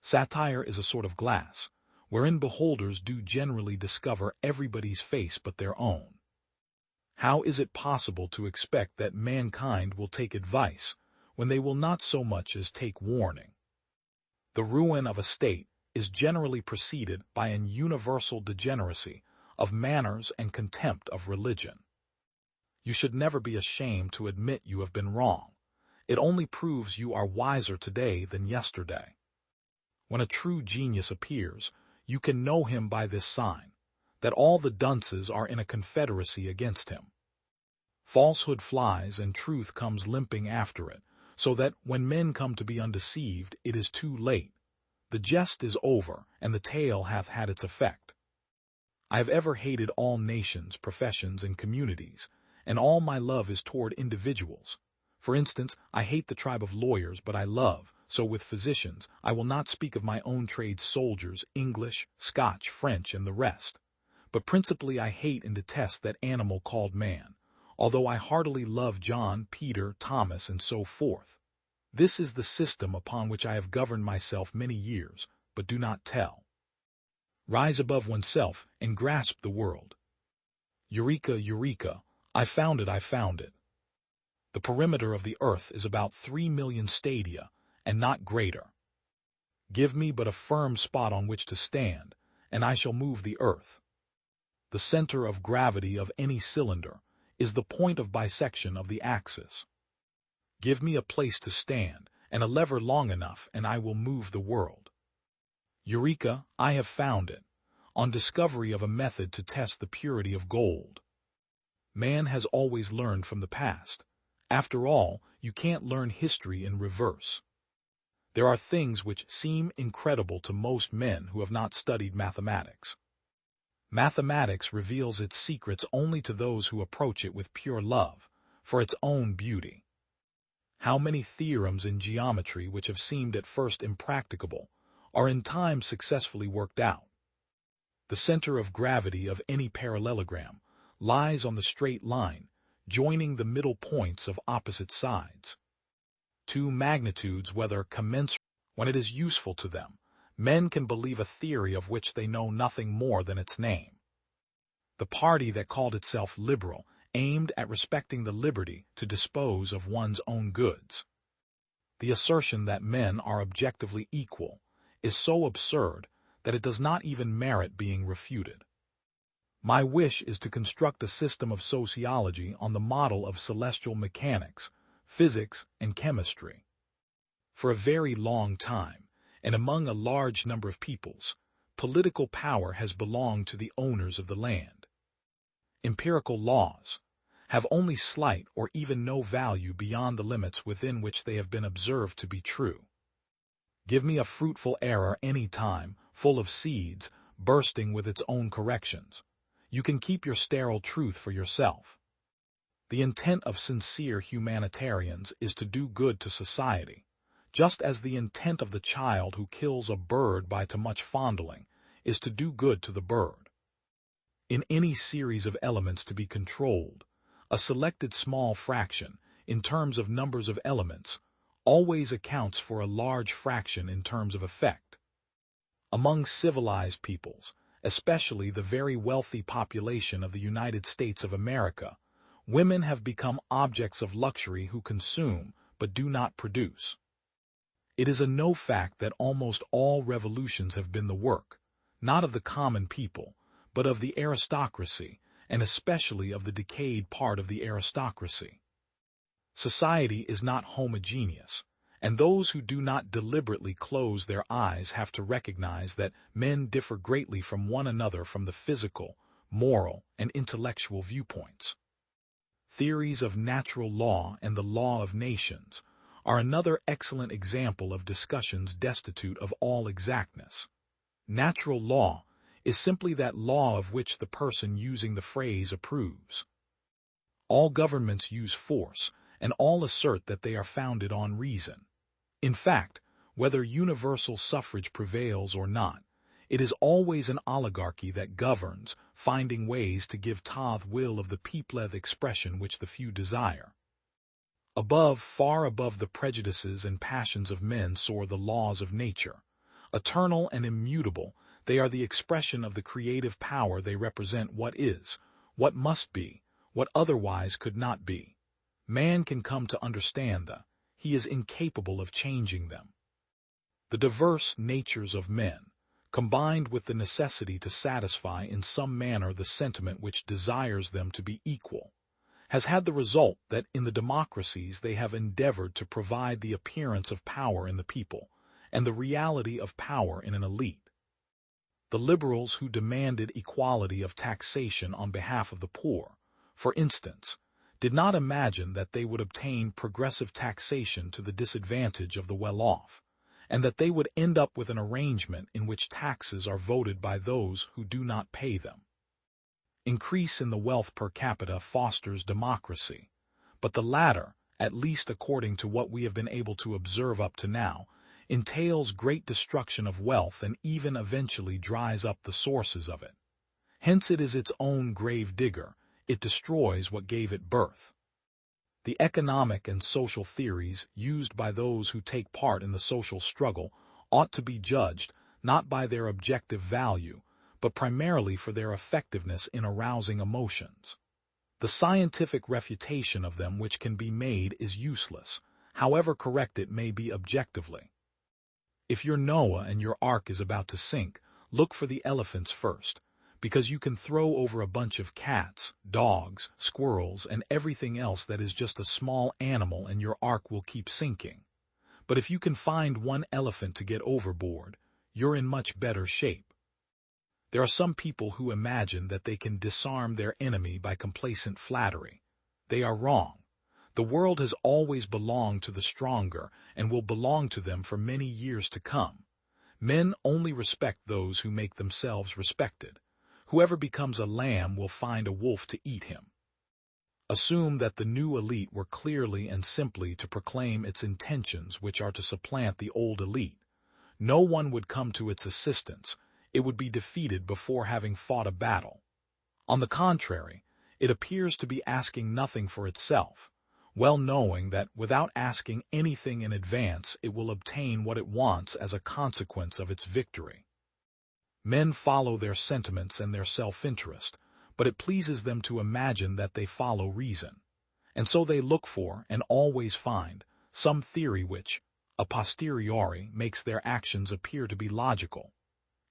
Satire is a sort of glass, wherein beholders do generally discover everybody's face but their own. How is it possible to expect that mankind will take advice when they will not so much as take warning? The ruin of a state is generally preceded by an universal degeneracy of manners and contempt of religion. You should never be ashamed to admit you have been wrong. It only proves you are wiser today than yesterday. When a true genius appears, you can know him by this sign, that all the dunces are in a confederacy against him. Falsehood flies and truth comes limping after it, so that when men come to be undeceived, it is too late. The jest is over, and the tale hath had its effect. I have ever hated all nations, professions, and communities, and all my love is toward individuals. For instance, I hate the tribe of lawyers, but I love. So with physicians, I will not speak of my own trade, soldiers, English, Scotch, French, and the rest. But principally I hate and detest that animal called man, although I heartily love John, Peter, Thomas, and so forth. This is the system upon which I have governed myself many years, but do not tell. Rise above oneself and grasp the world. Eureka, eureka, I found it, I found it. The perimeter of the earth is about 3 million stadia, and not greater. Give me but a firm spot on which to stand, and I shall move the earth. The center of gravity of any cylinder is the point of bisection of the axis. Give me a place to stand, and a lever long enough, and I will move the world. Eureka, I have found it, on discovery of a method to test the purity of gold. Man has always learned from the past. After all, you can't learn history in reverse. There are things which seem incredible to most men who have not studied mathematics. Mathematics reveals its secrets only to those who approach it with pure love, for its own beauty. How many theorems in geometry which have seemed at first impracticable are in time successfully worked out? The center of gravity of any parallelogram lies on the straight line, joining the middle points of opposite sides. Two magnitudes, whether commensurate, when it is useful to them, men can believe a theory of which they know nothing more than its name. The party that called itself liberal aimed at respecting the liberty to dispose of one's own goods. The assertion that men are objectively equal is so absurd that it does not even merit being refuted. My wish is to construct a system of sociology on the model of celestial mechanics, physics, and chemistry. For a very long time, and among a large number of peoples, political power has belonged to the owners of the land. Empirical laws have only slight or even no value beyond the limits within which they have been observed to be true. Give me a fruitful error any time, full of seeds, bursting with its own corrections. You can keep your sterile truth for yourself. The intent of sincere humanitarians is to do good to society, just as the intent of the child who kills a bird by too much fondling is to do good to the bird. In any series of elements to be controlled, a selected small fraction, in terms of numbers of elements, always accounts for a large fraction in terms of effect. Among civilized peoples, especially the very wealthy population of the United States of America, women have become objects of luxury who consume but do not produce. It is a known fact that almost all revolutions have been the work, not of the common people, but of the aristocracy, and especially of the decayed part of the aristocracy. Society is not homogeneous, and those who do not deliberately close their eyes have to recognize that men differ greatly from one another from the physical, moral, and intellectual viewpoints. Theories of natural law and the law of nations are another excellent example of discussions destitute of all exactness. Natural law is simply that law of which the person using the phrase approves. All governments use force, and all assert that they are founded on reason. In fact, whether universal suffrage prevails or not, it is always an oligarchy that governs, finding ways to give to the will of the people the expression which the few desire. Above, far above the prejudices and passions of men soar the laws of nature. Eternal and immutable, they are the expression of the creative power. They represent what is, what must be, what otherwise could not be. Man can come to understand that he is incapable of changing them. The diverse natures of men, combined with the necessity to satisfy in some manner the sentiment which desires them to be equal, has had the result that in the democracies they have endeavored to provide the appearance of power in the people, and the reality of power in an elite. The liberals who demanded equality of taxation on behalf of the poor, for instance, did not imagine that they would obtain progressive taxation to the disadvantage of the well-off, and that they would end up with an arrangement in which taxes are voted by those who do not pay them. Increase in the wealth per capita fosters democracy, but the latter, at least according to what we have been able to observe up to now, entails great destruction of wealth and even eventually dries up the sources of it. Hence it is its own grave digger, it destroys what gave it birth. The economic and social theories used by those who take part in the social struggle ought to be judged not by their objective value, but primarily for their effectiveness in arousing emotions. The scientific refutation of them which can be made is useless, however correct it may be objectively. If your Noah and your ark is about to sink, look for the elephants first, because you can throw over a bunch of cats, dogs, squirrels, and everything else that is just a small animal and your ark will keep sinking. But if you can find one elephant to get overboard, you're in much better shape. There are some people who imagine that they can disarm their enemy by complacent flattery. They are wrong. The world has always belonged to the stronger and will belong to them for many years to come. Men only respect those who make themselves respected. Whoever becomes a lamb will find a wolf to eat him. Assume that the new elite were clearly and simply to proclaim its intentions which are to supplant the old elite. No one would come to its assistance. It would be defeated before having fought a battle. On the contrary, it appears to be asking nothing for itself, well knowing that without asking anything in advance it will obtain what it wants as a consequence of its victory. Men follow their sentiments and their self-interest, but it pleases them to imagine that they follow reason, and so they look for, and always find, some theory which, a posteriori, makes their actions appear to be logical.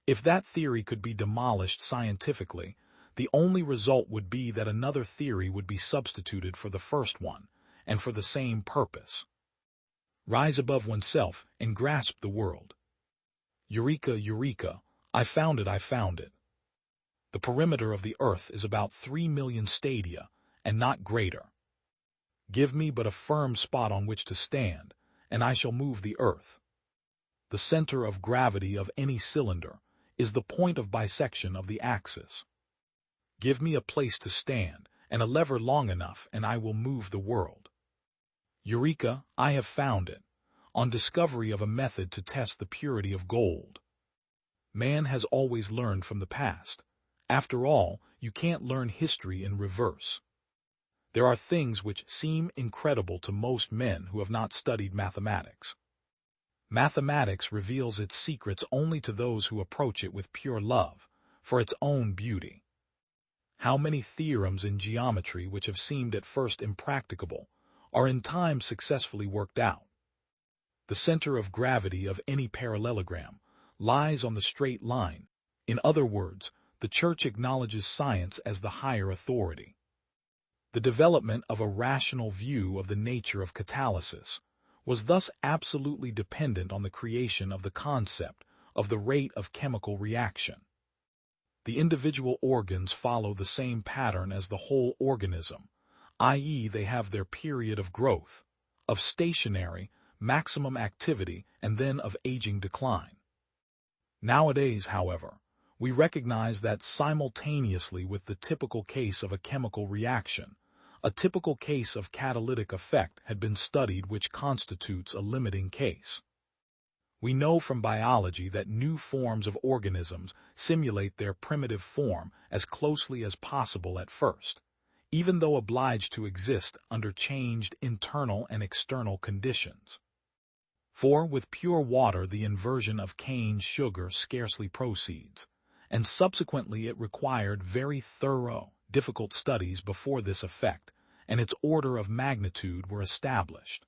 If that theory could be demolished scientifically, the only result would be that another theory would be substituted for the first one, and for the same purpose. Rise above oneself and grasp the world. Eureka, eureka, I found it, I found it. The perimeter of the earth is about 3 million stadia, and not greater. Give me but a firm spot on which to stand, and I shall move the earth. The center of gravity of any cylinder is the point of bisection of the axis. Give me a place to stand, and a lever long enough, and I will move the world. Eureka, I have found it, on discovery of a method to test the purity of gold. Man has always learned from the past. After all, you can't learn history in reverse. There are things which seem incredible to most men who have not studied mathematics. Mathematics reveals its secrets only to those who approach it with pure love, for its own beauty. How many theorems in geometry which have seemed at first impracticable are in time successfully worked out. The center of gravity of any parallelogram lies on the straight line. In other words, the Church acknowledges science as the higher authority. The development of a rational view of the nature of catalysis was thus absolutely dependent on the creation of the concept of the rate of chemical reaction. The individual organs follow the same pattern as the whole organism, i.e., they have their period of growth, of stationary, maximum activity, and then of aging decline. Nowadays, however, we recognize that simultaneously with the typical case of a chemical reaction, a typical case of catalytic effect had been studied which constitutes a limiting case. We know from biology that new forms of organisms simulate their primitive form as closely as possible at first, even though obliged to exist under changed internal and external conditions. For with pure water the inversion of cane sugar scarcely proceeds, and subsequently it required very thorough, difficult studies before this effect, and its order of magnitude were established.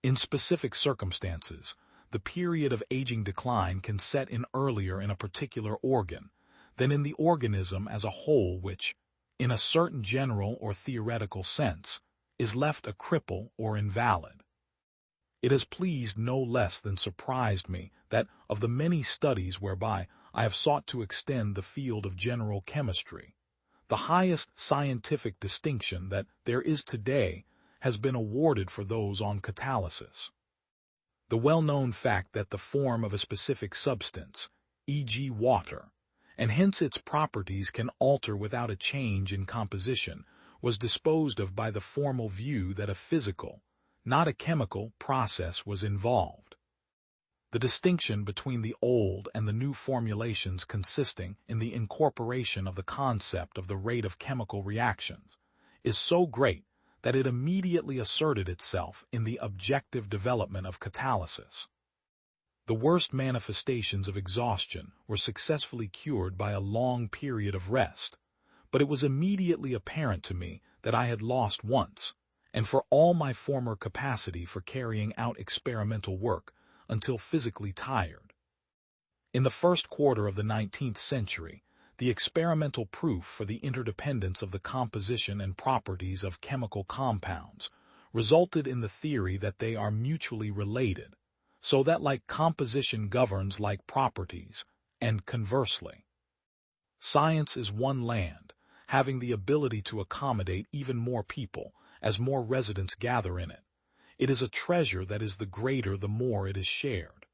In specific circumstances, the period of aging decline can set in earlier in a particular organ than in the organism as a whole, which, in a certain general or theoretical sense, is left a cripple or invalid. It has pleased no less than surprised me that, of the many studies whereby I have sought to extend the field of general chemistry, the highest scientific distinction that there is today has been awarded for those on catalysis. The well-known fact that the form of a specific substance, e.g. water, and hence its properties can alter without a change in composition, was disposed of by the formal view that a physical, not a chemical, process was involved. The distinction between the old and the new formulations consisting in the incorporation of the concept of the rate of chemical reactions is so great that it immediately asserted itself in the objective development of catalysis. The worst manifestations of exhaustion were successfully cured by a long period of rest, but it was immediately apparent to me that I had lost once, and for all my former capacity for carrying out experimental work, until physically tired. In the first quarter of the 19th century, the experimental proof for the interdependence of the composition and properties of chemical compounds resulted in the theory that they are mutually related, so that like composition governs like properties, and conversely. Science is one land, having the ability to accommodate even more people as more residents gather in it. It is a treasure that is the greater the more it is shared.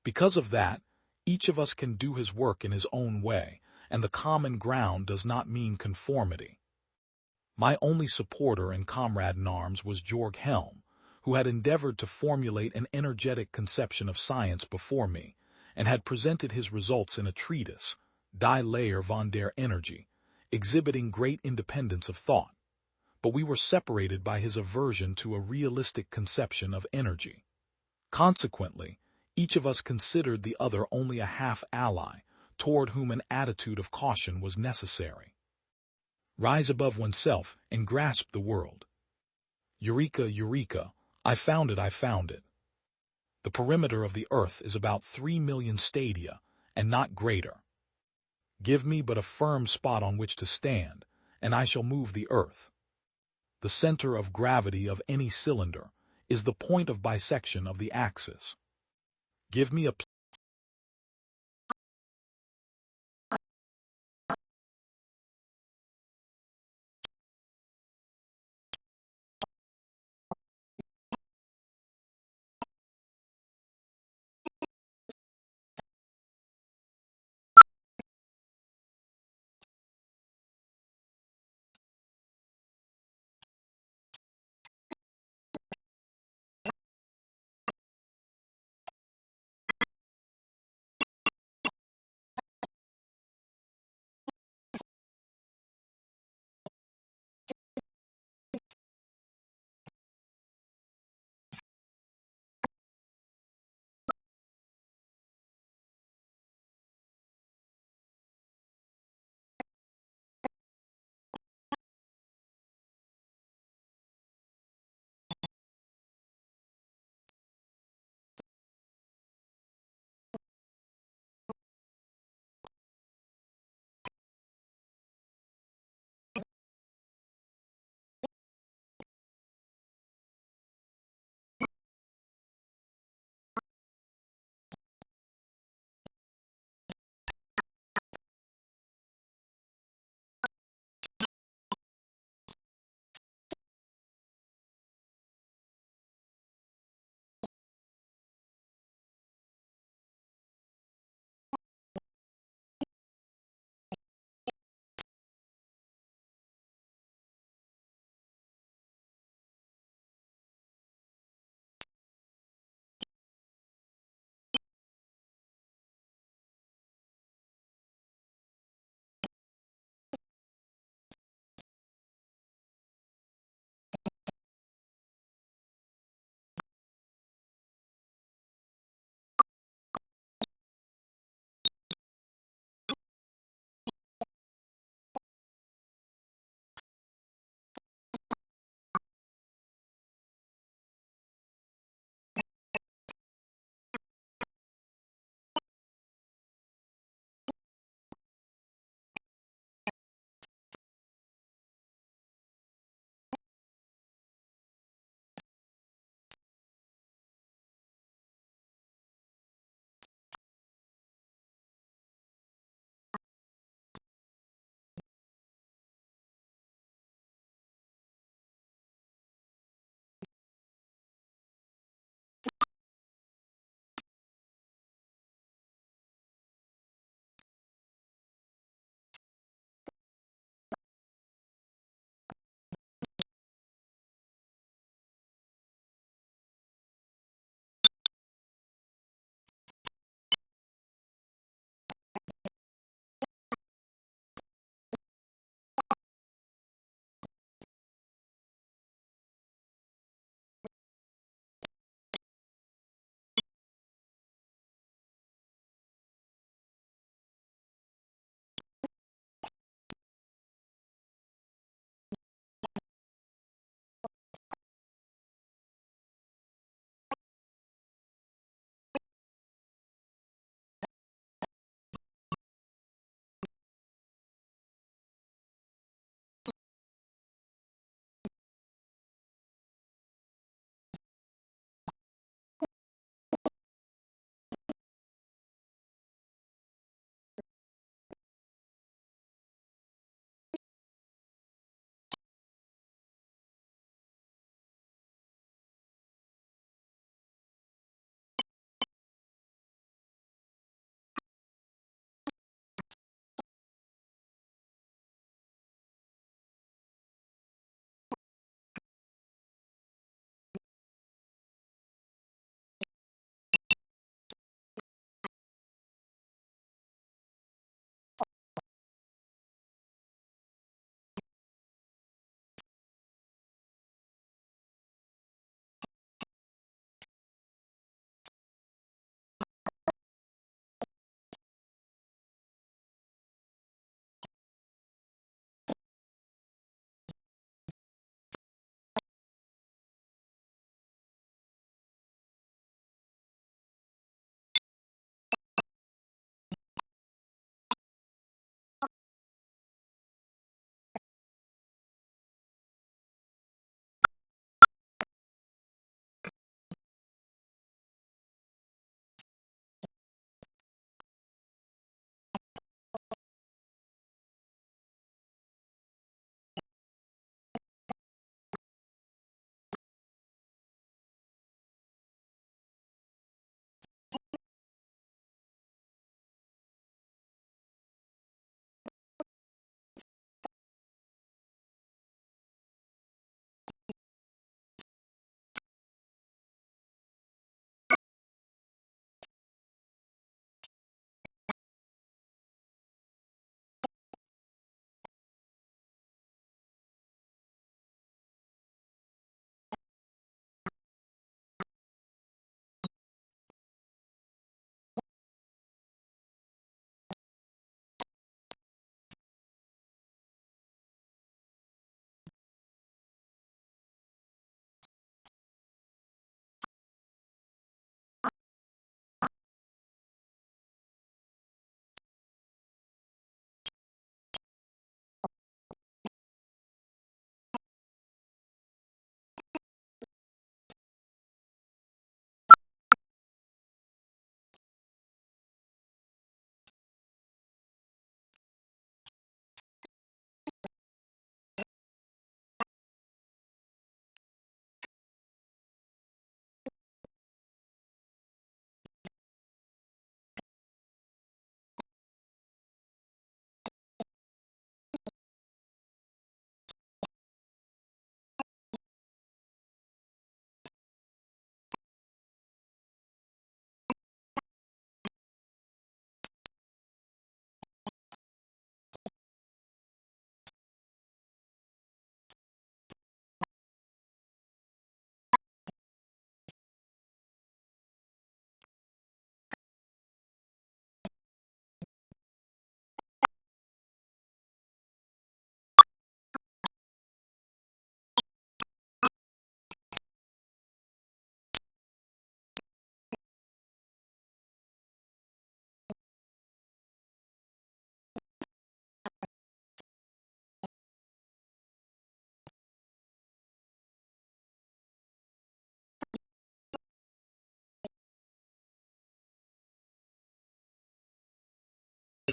Because of that, each of us can do his work in his own way, and the common ground does not mean conformity. My only supporter and comrade in arms was Georg Helm, who had endeavored to formulate an energetic conception of science before me, and had presented his results in a treatise, Die Lehre von der Energie, exhibiting great independence of thought. But we were separated by his aversion to a realistic conception of energy. Consequently, each of us considered the other only a half-ally, toward whom an attitude of caution was necessary. Rise above oneself and grasp the world. Eureka, eureka, I found it, I found it. The perimeter of the earth is about 3 million stadia, and not greater. Give me but a firm spot on which to stand, and I shall move the earth. The center of gravity of any cylinder is the point of bisection of the axis. Give me a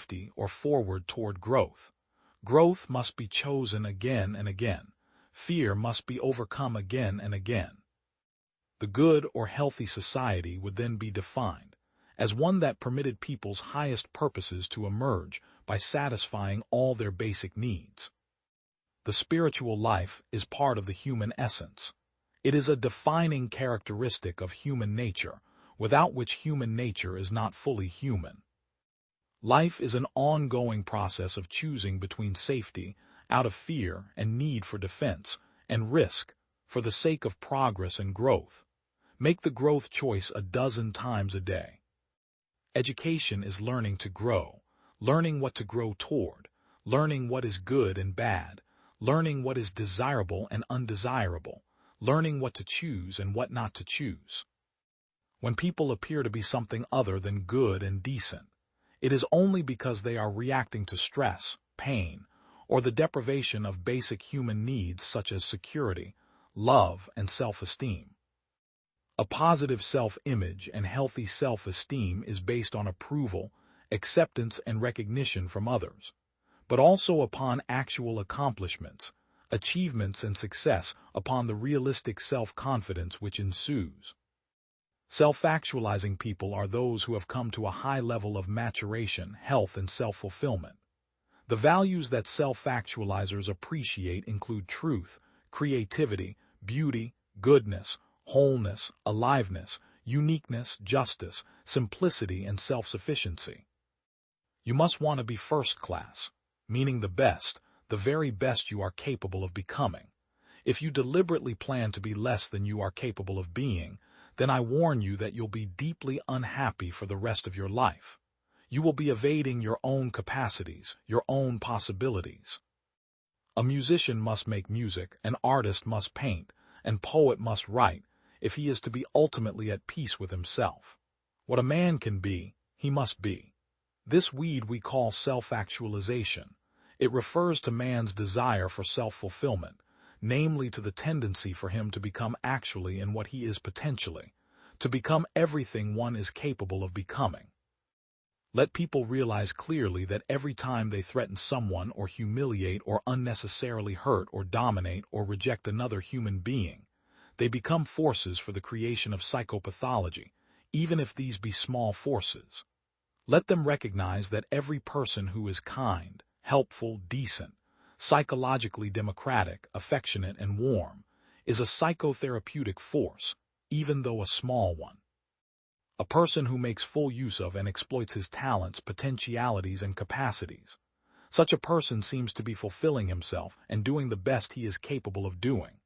safety or forward toward growth. Growth must be chosen again and again. Fear must be overcome again and again. The good or healthy society would then be defined as one that permitted people's highest purposes to emerge by satisfying all their basic needs. The spiritual life is part of the human essence. It is a defining characteristic of human nature, without which human nature is not fully human. Life is an ongoing process of choosing between safety, out of fear and need for defense, and risk, for the sake of progress and growth. Make the growth choice a dozen times a day. Education is learning to grow, learning what to grow toward, learning what is good and bad, learning what is desirable and undesirable, learning what to choose and what not to choose. When people appear to be something other than good and decent, it is only because they are reacting to stress, pain, or the deprivation of basic human needs such as security, love, and self-esteem. A positive self-image and healthy self-esteem is based on approval, acceptance, and recognition from others, but also upon actual accomplishments, achievements, and success, upon the realistic self-confidence which ensues. Self-actualizing people are those who have come to a high level of maturation, health, and self-fulfillment. The values that self-actualizers appreciate include truth, creativity, beauty, goodness, wholeness, aliveness, uniqueness, justice, simplicity, and self-sufficiency. You must want to be first class, meaning the best, the very best you are capable of becoming. If you deliberately plan to be less than you are capable of being, then I warn you that you'll be deeply unhappy for the rest of your life. You will be evading your own capacities, your own possibilities. A musician must make music, an artist must paint, and poet must write, if he is to be ultimately at peace with himself. What a man can be, he must be. This weed we call self-actualization. It refers to man's desire for self-fulfillment, namely to the tendency for him to become actually in what he is potentially, to become everything one is capable of becoming. Let people realize clearly that every time they threaten someone or humiliate or unnecessarily hurt or dominate or reject another human being, they become forces for the creation of psychopathology, even if these be small forces. Let them recognize that every person who is kind, helpful, decent, psychologically democratic, affectionate, and warm is a psychotherapeutic force, even though a small one. A person who makes full use of and exploits his talents, potentialities, and capacities. Such a person seems to be fulfilling himself and doing the best he is capable of doing.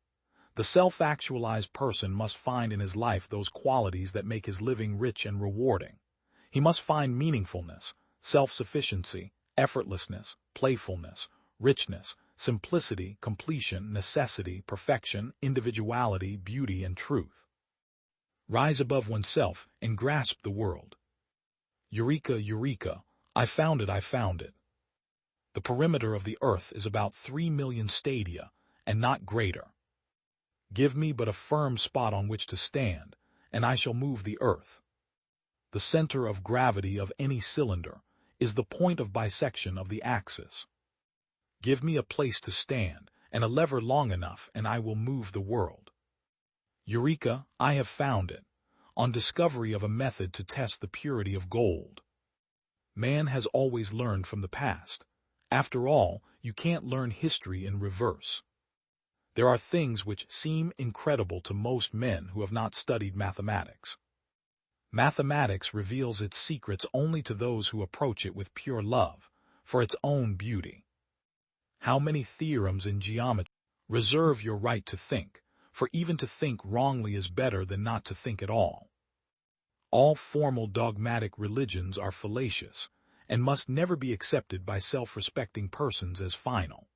The self-actualized person must find in his life those qualities that make his living rich and rewarding. He must find meaningfulness, self-sufficiency, effortlessness, playfulness, richness, simplicity, completion, necessity, perfection, individuality, beauty, and truth. Rise above oneself and grasp the world. Eureka, eureka, I found it, I found it. The perimeter of the earth is about 3 million stadia, and not greater. Give me but a firm spot on which to stand, and I shall move the earth. The center of gravity of any cylinder is the point of bisection of the axis. Give me a place to stand, and a lever long enough, and I will move the world. Eureka, I have found it, on discovery of a method to test the purity of gold. Man has always learned from the past. After all, you can't learn history in reverse. There are things which seem incredible to most men who have not studied mathematics. Mathematics reveals its secrets only to those who approach it with pure love, for its own beauty. How many theorems in geometry? Reserve your right to think, for even to think wrongly is better than not to think at all. All formal dogmatic religions are fallacious, and must never be accepted by self-respecting persons as final.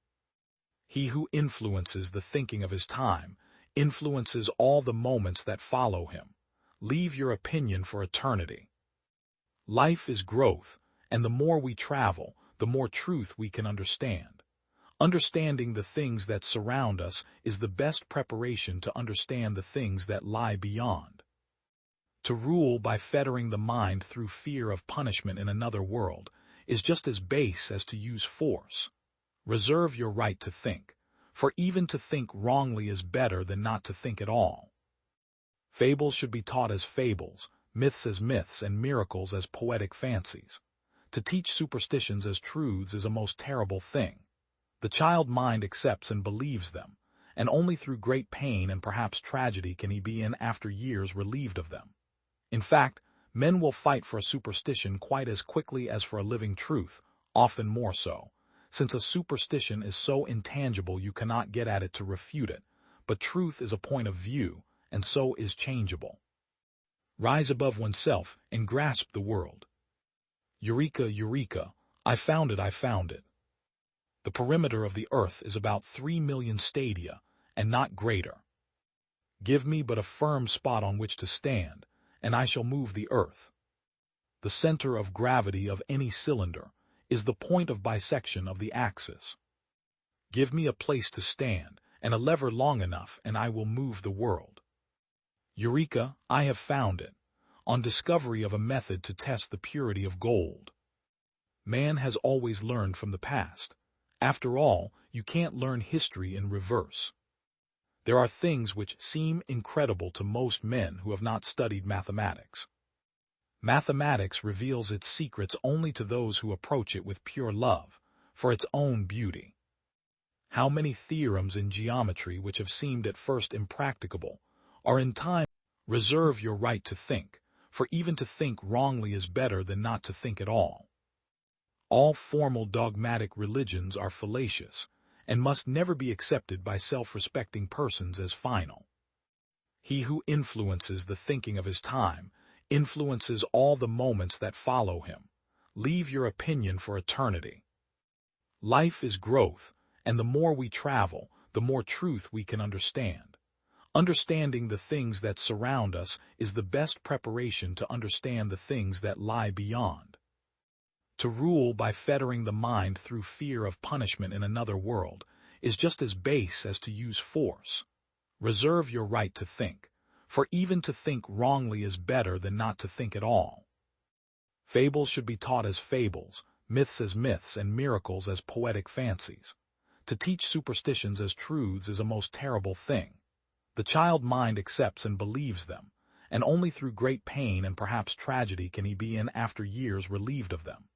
He who influences the thinking of his time influences all the moments that follow him. Leave your opinion for eternity. Life is growth, and the more we travel, the more truth we can understand. Understanding the things that surround us is the best preparation to understand the things that lie beyond. To rule by fettering the mind through fear of punishment in another world is just as base as to use force. Reserve your right to think, for even to think wrongly is better than not to think at all. Fables should be taught as fables, myths as myths, and miracles as poetic fancies. To teach superstitions as truths is a most terrible thing. The child mind accepts and believes them, and only through great pain and perhaps tragedy can he be in after years relieved of them. In fact, men will fight for a superstition quite as quickly as for a living truth, often more so, since a superstition is so intangible you cannot get at it to refute it, but truth is a point of view, and so is changeable. Rise above oneself and grasp the world. Eureka, eureka, I found it, I found it. The perimeter of the earth is about 3 million stadia, and not greater. Give me but a firm spot on which to stand, and I shall move the earth. The center of gravity of any cylinder is the point of bisection of the axis. Give me a place to stand, and a lever long enough, and I will move the world. Eureka, I have found it, on discovery of a method to test the purity of gold. Man has always learned from the past. After all, you can't learn history in reverse. There are things which seem incredible to most men who have not studied mathematics. Mathematics reveals its secrets only to those who approach it with pure love, for its own beauty. How many theorems in geometry which have seemed at first impracticable are in time. Reserve your right to think, for even to think wrongly is better than not to think at all. All formal dogmatic religions are fallacious, and must never be accepted by self-respecting persons as final. He who influences the thinking of his time influences all the moments that follow him. Leave your opinion for eternity. Life is growth, and the more we travel, the more truth we can understand. Understanding the things that surround us is the best preparation to understand the things that lie beyond. To rule by fettering the mind through fear of punishment in another world is just as base as to use force. Reserve your right to think, for even to think wrongly is better than not to think at all. Fables should be taught as fables, myths as myths, and miracles as poetic fancies. To teach superstitions as truths is a most terrible thing. The child mind accepts and believes them, and only through great pain and perhaps tragedy can he be in after years relieved of them.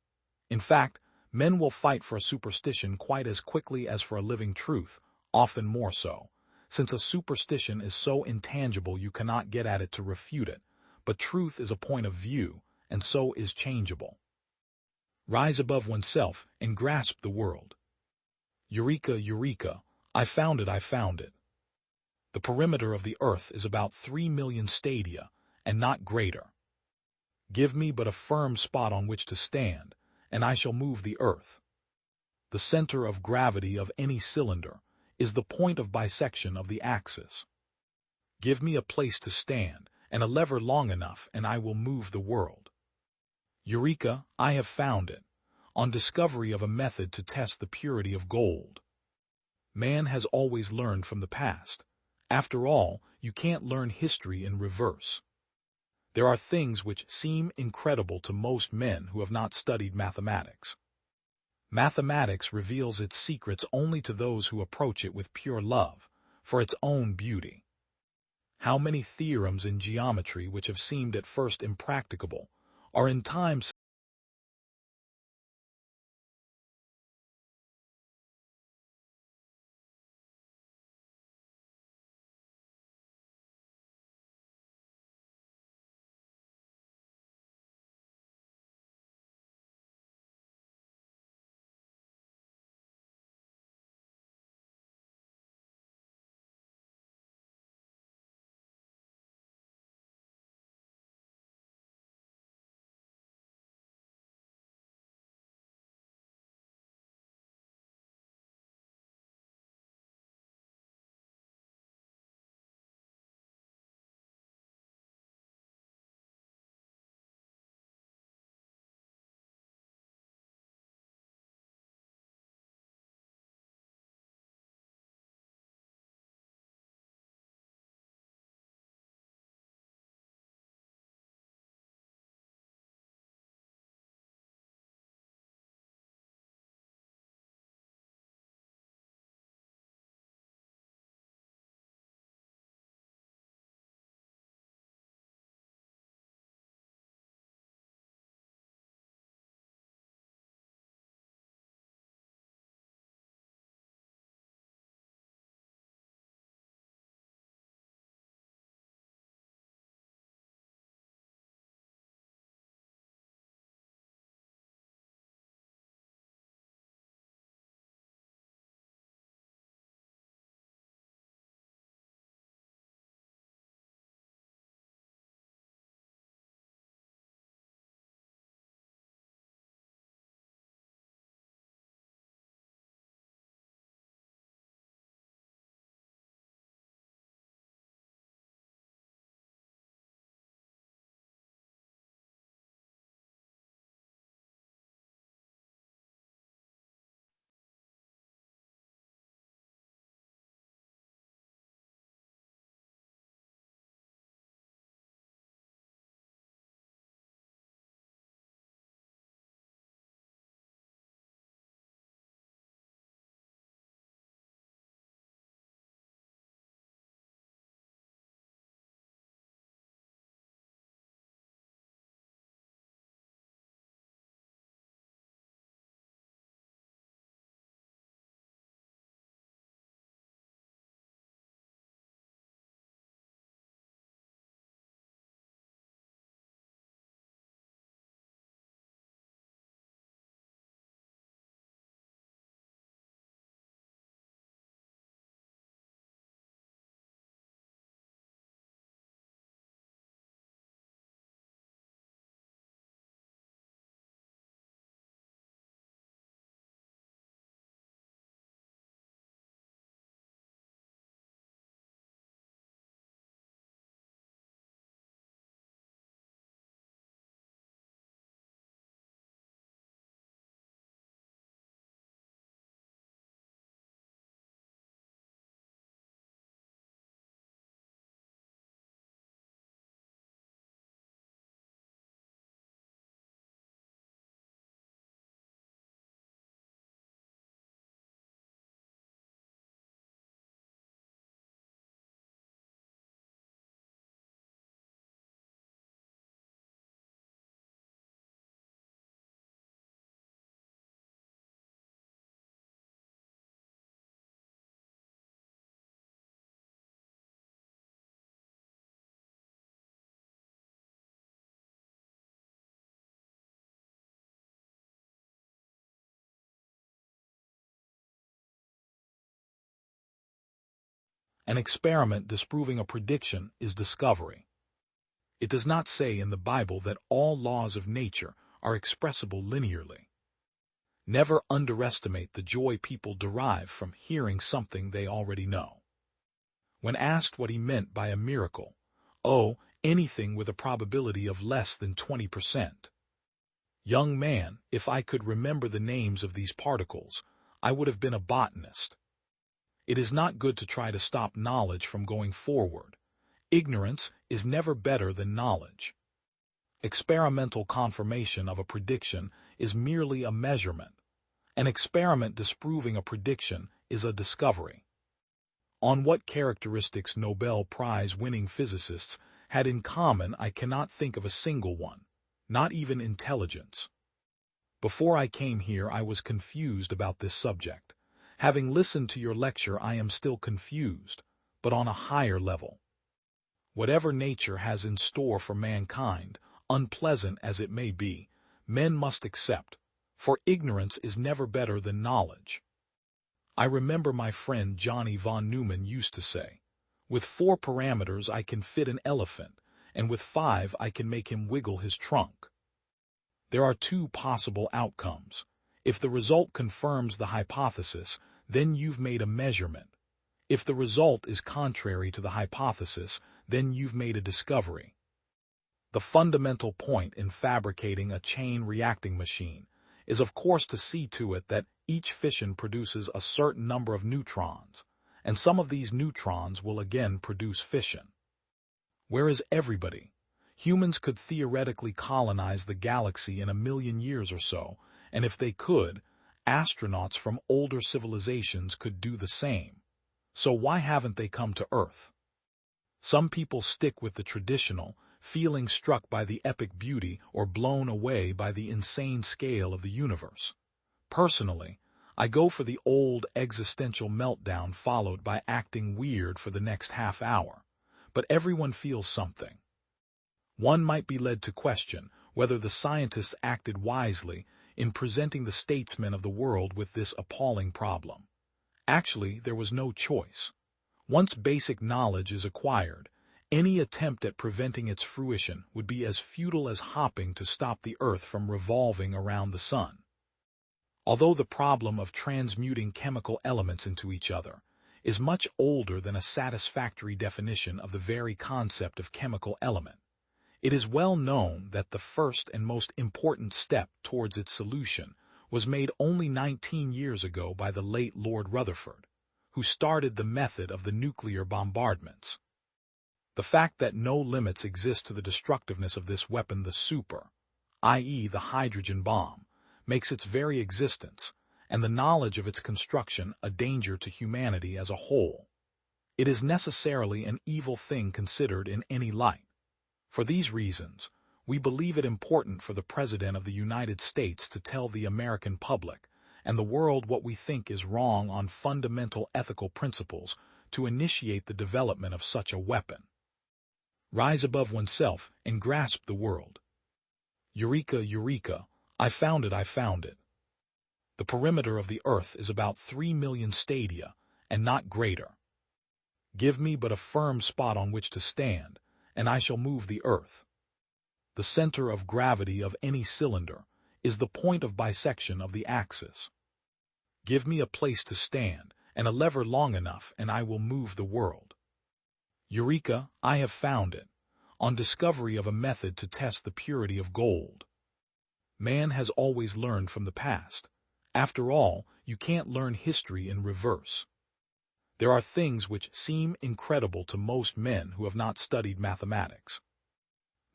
In fact, men will fight for a superstition quite as quickly as for a living truth, often more so, since a superstition is so intangible you cannot get at it to refute it, but truth is a point of view, and so is changeable. Rise above oneself and grasp the world. Eureka, eureka, I found it, I found it. The perimeter of the earth is about 3 million stadia, and not greater. Give me but a firm spot on which to stand, and I shall move the earth. The center of gravity of any cylinder is the point of bisection of the axis. Give me a place to stand, and a lever long enough, and I will move the world. Eureka, I have found it, on discovery of a method to test the purity of gold. Man has always learned from the past. After all, you can't learn history in reverse. There are things which seem incredible to most men who have not studied mathematics. Mathematics reveals its secrets only to those who approach it with pure love, for its own beauty. How many theorems in geometry which have seemed at first impracticable are in time An experiment disproving a prediction is discovery. It does not say in the Bible that all laws of nature are expressible linearly. Never underestimate the joy people derive from hearing something they already know. When asked what he meant by a miracle, "Oh, anything with a probability of less than 20%. Young man, if I could remember the names of these particles, I would have been a botanist." It is not good to try to stop knowledge from going forward. Ignorance is never better than knowledge. Experimental confirmation of a prediction is merely a measurement. An experiment disproving a prediction is a discovery. On what characteristics Nobel Prize-winning physicists had in common, I cannot think of a single one, not even intelligence. Before I came here, I was confused about this subject. Having listened to your lecture, I am still confused, but on a higher level. Whatever nature has in store for mankind, unpleasant as it may be, men must accept, for ignorance is never better than knowledge. I remember my friend Johnny von Neumann used to say, "With 4 parameters I can fit an elephant, and with 5 I can make him wiggle his trunk." There are 2 possible outcomes. If the result confirms the hypothesis, then you've made a measurement. If the result is contrary to the hypothesis, then you've made a discovery. The fundamental point in fabricating a chain reacting machine is of course to see to it that each fission produces a certain number of neutrons, and some of these neutrons will again produce fission. Where is everybody? Humans could theoretically colonize the galaxy in 1,000,000 years or so, and if they could, astronauts from older civilizations could do the same. So why haven't they come to Earth? Some people stick with the traditional, feeling struck by the epic beauty or blown away by the insane scale of the universe. Personally, I go for the old existential meltdown followed by acting weird for the next half hour. But everyone feels something. One might be led to question whether the scientists acted wisely in presenting the statesmen of the world with this appalling problem. Actually, there was no choice. Once basic knowledge is acquired, any attempt at preventing its fruition would be as futile as hopping to stop the Earth from revolving around the sun. Although the problem of transmuting chemical elements into each other is much older than a satisfactory definition of the very concept of chemical element, it is well known that the first and most important step towards its solution was made only 19 years ago by the late Lord Rutherford, who started the method of the nuclear bombardments. The fact that no limits exist to the destructiveness of this weapon, the super, i.e. the hydrogen bomb, makes its very existence, and the knowledge of its construction, a danger to humanity as a whole. It is necessarily an evil thing considered in any light. For these reasons, we believe it important for the President of the United States to tell the American public and the world what we think is wrong on fundamental ethical principles to initiate the development of such a weapon. Rise above oneself and grasp the world. Eureka, eureka, I found it, I found it. The perimeter of the Earth is about 3 million stadia, and not greater. Give me but a firm spot on which to stand, and I shall move the Earth. The center of gravity of any cylinder is the point of bisection of the axis. Give me a place to stand, and a lever long enough, and I will move the world. Eureka, I have found it, on discovery of a method to test the purity of gold. Man has always learned from the past. After all, you can't learn history in reverse. There are things which seem incredible to most men who have not studied mathematics.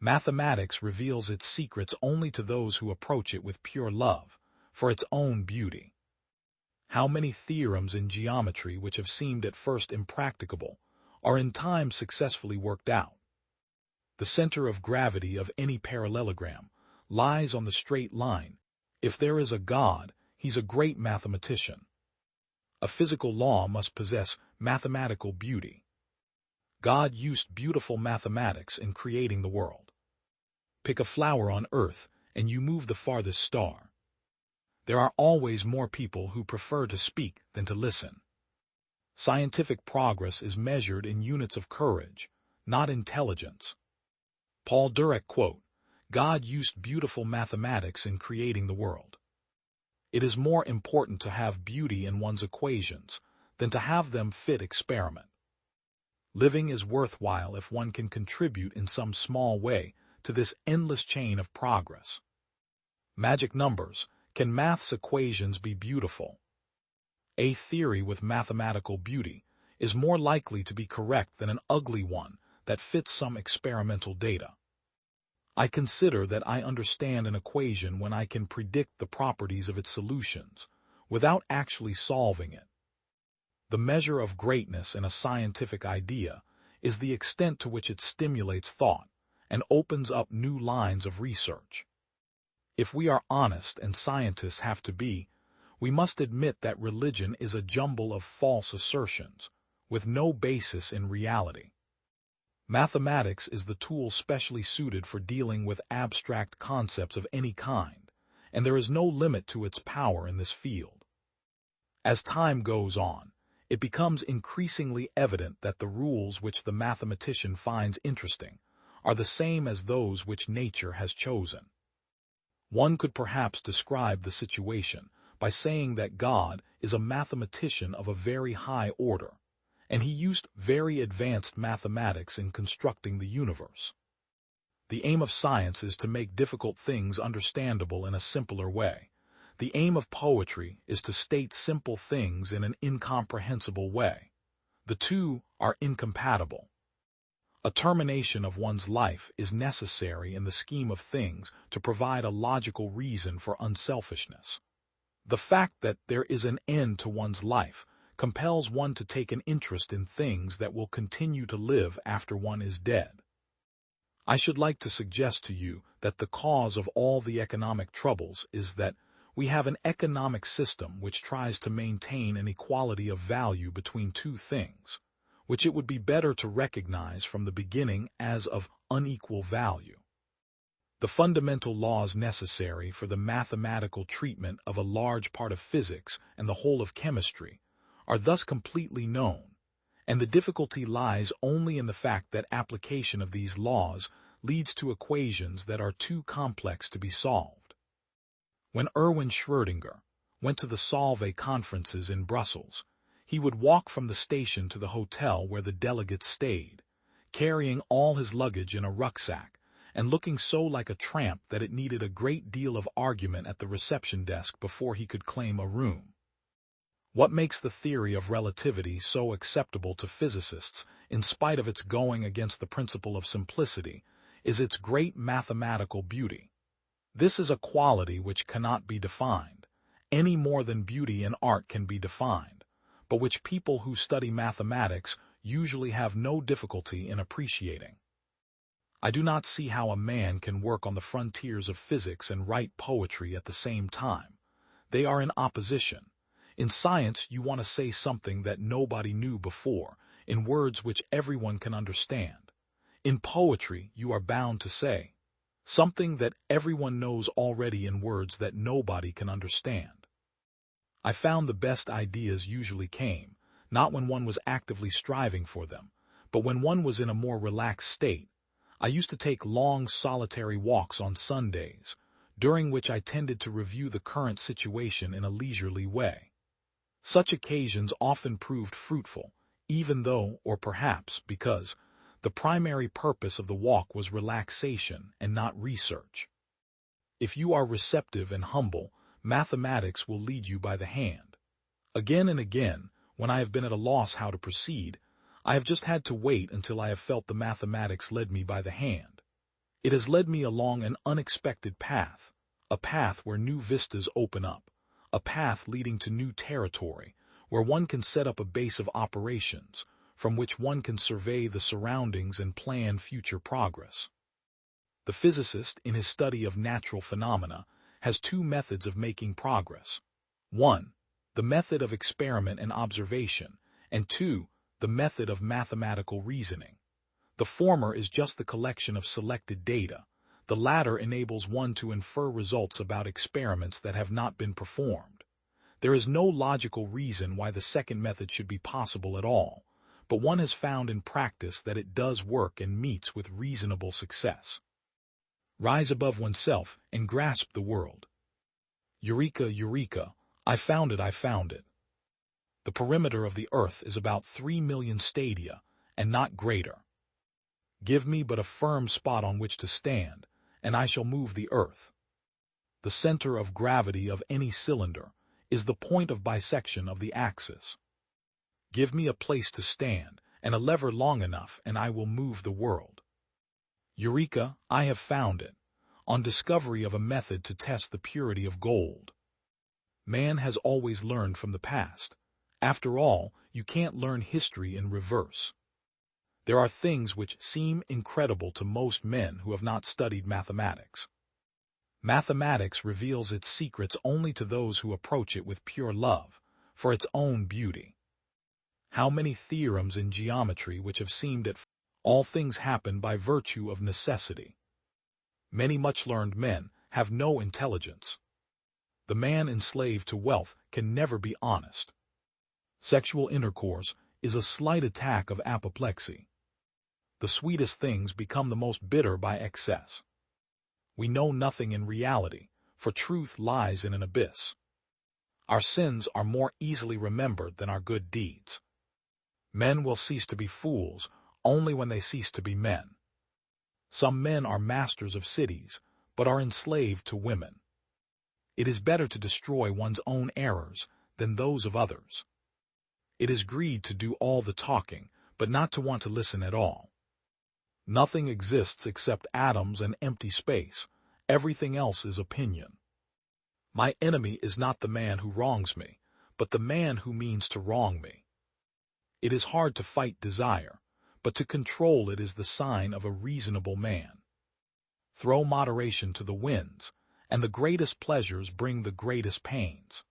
Mathematics reveals its secrets only to those who approach it with pure love, for its own beauty. How many theorems in geometry which have seemed at first impracticable are in time successfully worked out? The center of gravity of any parallelogram lies on the straight line. If there is a God, he's a great mathematician. A physical law must possess mathematical beauty. God used beautiful mathematics in creating the world. Pick a flower on Earth, and you move the farthest star. There are always more people who prefer to speak than to listen. Scientific progress is measured in units of courage, not intelligence. Paul Dirac quote, "God used beautiful mathematics in creating the world." It is more important to have beauty in one's equations than to have them fit experiment. Living is worthwhile if one can contribute in some small way to this endless chain of progress. Magic numbers. Can math's equations be beautiful? A theory with mathematical beauty is more likely to be correct than an ugly one that fits some experimental data. I consider that I understand an equation when I can predict the properties of its solutions without actually solving it. The measure of greatness in a scientific idea is the extent to which it stimulates thought and opens up new lines of research. If we are honest, and scientists have to be, we must admit that religion is a jumble of false assertions, with no basis in reality. Mathematics is the tool specially suited for dealing with abstract concepts of any kind, and there is no limit to its power in this field. As time goes on, it becomes increasingly evident that the rules which the mathematician finds interesting are the same as those which nature has chosen. One could perhaps describe the situation by saying that God is a mathematician of a very high order, and he used very advanced mathematics in constructing the universe. The aim of science is to make difficult things understandable in a simpler way. The aim of poetry is to state simple things in an incomprehensible way. The two are incompatible. A termination of one's life is necessary in the scheme of things to provide a logical reason for unselfishness. The fact that there is an end to one's life compels one to take an interest in things that will continue to live after one is dead. I should like to suggest to you that the cause of all the economic troubles is that we have an economic system which tries to maintain an equality of value between two things, which it would be better to recognize from the beginning as of unequal value. The fundamental laws necessary for the mathematical treatment of a large part of physics and the whole of chemistry are thus completely known, and the difficulty lies only in the fact that application of these laws leads to equations that are too complex to be solved. When Erwin Schrödinger went to the Solvay conferences in Brussels, he would walk from the station to the hotel where the delegates stayed, carrying all his luggage in a rucksack and looking so like a tramp that it needed a great deal of argument at the reception desk before he could claim a room. What makes the theory of relativity so acceptable to physicists, in spite of its going against the principle of simplicity, is its great mathematical beauty. This is a quality which cannot be defined, any more than beauty in art can be defined, but which people who study mathematics usually have no difficulty in appreciating. I do not see how a man can work on the frontiers of physics and write poetry at the same time. They are in opposition. In science, you want to say something that nobody knew before, in words which everyone can understand. In poetry, you are bound to say something that everyone knows already in words that nobody can understand. I found the best ideas usually came, not when one was actively striving for them, but when one was in a more relaxed state. I used to take long solitary walks on Sundays, during which I tended to review the current situation in a leisurely way. Such occasions often proved fruitful, even though, or perhaps because, the primary purpose of the walk was relaxation and not research. If you are receptive and humble, mathematics will lead you by the hand. Again and again, when I have been at a loss how to proceed, I have just had to wait until I have felt the mathematics led me by the hand. It has led me along an unexpected path, a path where new vistas open up, a path leading to new territory, where one can set up a base of operations, from which one can survey the surroundings and plan future progress. The physicist, in his study of natural phenomena, has two methods of making progress. 1. The method of experiment and observation, and 2. The method of mathematical reasoning. The former is just the collection of selected data. The latter enables one to infer results about experiments that have not been performed. There is no logical reason why the second method should be possible at all, but one has found in practice that it does work and meets with reasonable success. Rise above oneself and grasp the world. Eureka, eureka, I found it, I found it. The perimeter of the earth is about 3 million stadia, and not greater. Give me but a firm spot on which to stand, and I shall move the earth. The center of gravity of any cylinder is the point of bisection of the axis. Give me a place to stand, and a lever long enough, and I will move the world. Eureka, I have found it, on discovery of a method to test the purity of gold. Man has always learned from the past. After all, you can't learn history in reverse. There are things which seem incredible to most men who have not studied mathematics. Mathematics reveals its secrets only to those who approach it with pure love, for its own beauty. How many theorems in geometry which have seemed at all things happen by virtue of necessity. Many much-learned men have no intelligence. The man enslaved to wealth can never be honest. Sexual intercourse is a slight attack of apoplexy. The sweetest things become the most bitter by excess. We know nothing in reality, for truth lies in an abyss. Our sins are more easily remembered than our good deeds. Men will cease to be fools only when they cease to be men. Some men are masters of cities, but are enslaved to women. It is better to destroy one's own errors than those of others. It is greed to do all the talking, but not to want to listen at all. Nothing exists except atoms and empty space. Everything else is opinion. My enemy is not the man who wrongs me, but the man who means to wrong me. It is hard to fight desire, but to control it is the sign of a reasonable man. Throw moderation to the winds, and the greatest pleasures bring the greatest pains.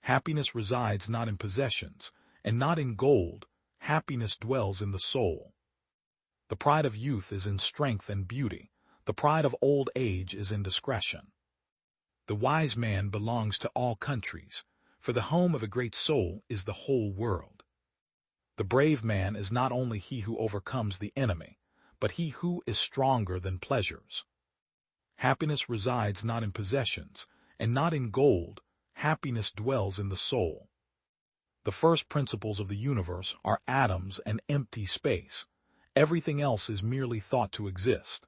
Happiness resides not in possessions, and not in gold. Happiness dwells in the soul. The pride of youth is in strength and beauty. The pride of old age is in discretion. The wise man belongs to all countries, for the home of a great soul is the whole world. The brave man is not only he who overcomes the enemy, but he who is stronger than pleasures. Happiness resides not in possessions, and not in gold. Happiness dwells in the soul. The first principles of the universe are atoms and empty space. Everything else is merely thought to exist.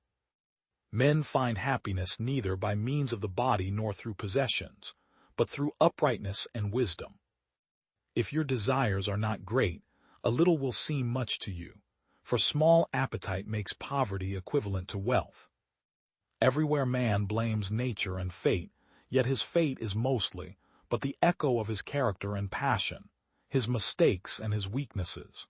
Men find happiness neither by means of the body nor through possessions, but through uprightness and wisdom. If your desires are not great, a little will seem much to you, for small appetite makes poverty equivalent to wealth. Everywhere man blames nature and fate, yet his fate is mostly but the echo of his character and passion, his mistakes and his weaknesses.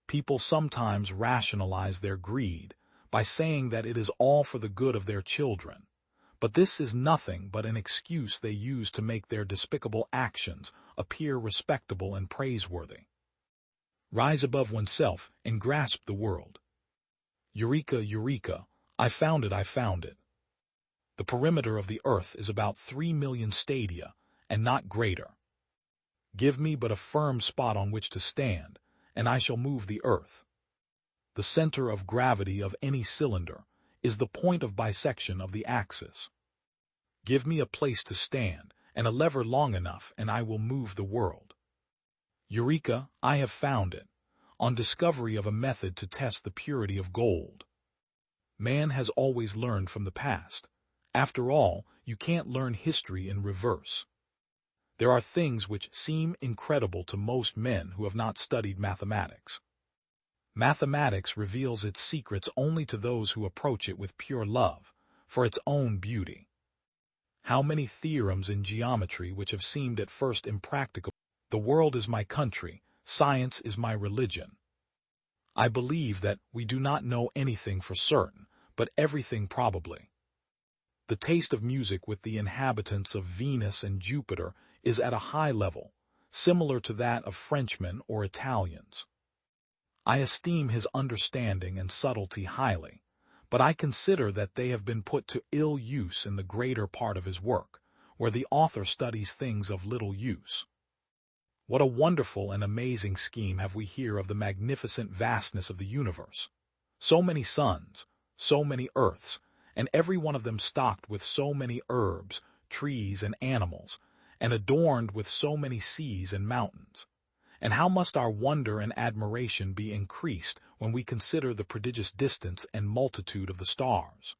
People sometimes rationalize their greed by saying that it is all for the good of their children, but this is nothing but an excuse they use to make their despicable actions appear respectable and praiseworthy. Rise above oneself and grasp the world. Eureka, eureka, I found it, I found it. The perimeter of the earth is about 3 million stadia, and not greater. Give me but a firm spot on which to stand, and I shall move the earth. The center of gravity of any cylinder is the point of bisection of the axis. Give me a place to stand, and a lever long enough, and I will move the world. Eureka, I have found it, on discovery of a method to test the purity of gold. Man has always learned from the past. After all, you can't learn history in reverse. There are things which seem incredible to most men who have not studied mathematics. Mathematics reveals its secrets only to those who approach it with pure love, for its own beauty. How many theorems in geometry which have seemed at first impracticable. The world is my country, science is my religion. I believe that we do not know anything for certain, but everything probably. The taste of music with the inhabitants of Venus and Jupiter is at a high level, similar to that of Frenchmen or Italians. I esteem his understanding and subtlety highly, but I consider that they have been put to ill use in the greater part of his work, where the author studies things of little use. What a wonderful and amazing scheme have we here of the magnificent vastness of the universe. So many suns, so many earths, and every one of them stocked with so many herbs, trees, and animals, and adorned with so many seas and mountains. And how must our wonder and admiration be increased when we consider the prodigious distance and multitude of the stars?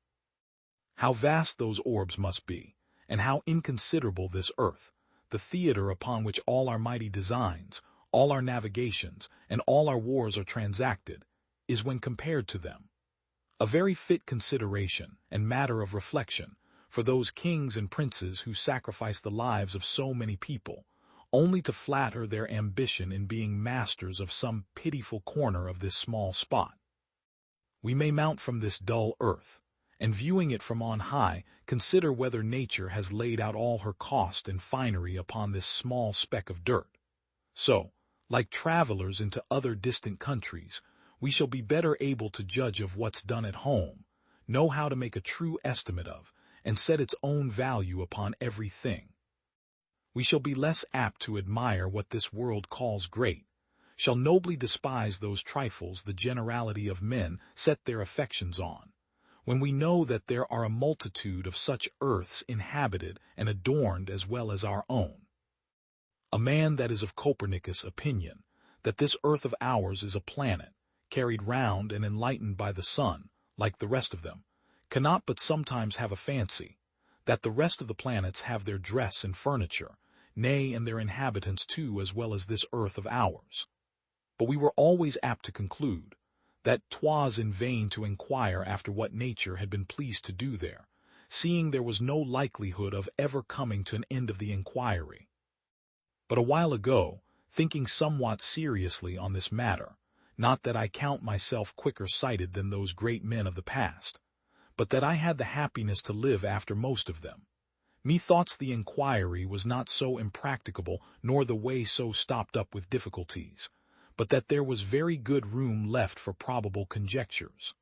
How vast those orbs must be, and how inconsiderable this earth, the theater upon which all our mighty designs, all our navigations, and all our wars are transacted, is when compared to them. A very fit consideration and matter of reflection for those kings and princes who sacrifice the lives of so many people, only to flatter their ambition in being masters of some pitiful corner of this small spot. We may mount from this dull earth, and viewing it from on high, consider whether nature has laid out all her cost and finery upon this small speck of dirt. So, like travelers into other distant countries, we shall be better able to judge of what's done at home, know how to make a true estimate of, and set its own value upon everything. We shall be less apt to admire what this world calls great, shall nobly despise those trifles the generality of men set their affections on, when we know that there are a multitude of such earths inhabited and adorned as well as our own. A man that is of Copernicus' opinion, that this earth of ours is a planet, carried round and enlightened by the sun, like the rest of them, cannot but sometimes have a fancy, that the rest of the planets have their dress and furniture, nay, and their inhabitants too, as well as this earth of ours. But we were always apt to conclude that 'twas in vain to inquire after what nature had been pleased to do there, seeing there was no likelihood of ever coming to an end of the inquiry. But a while ago, thinking somewhat seriously on this matter, not that I count myself quicker-sighted than those great men of the past, but that I had the happiness to live after most of them, methoughts the inquiry was not so impracticable, nor the way so stopped up with difficulties, but that there was very good room left for probable conjectures.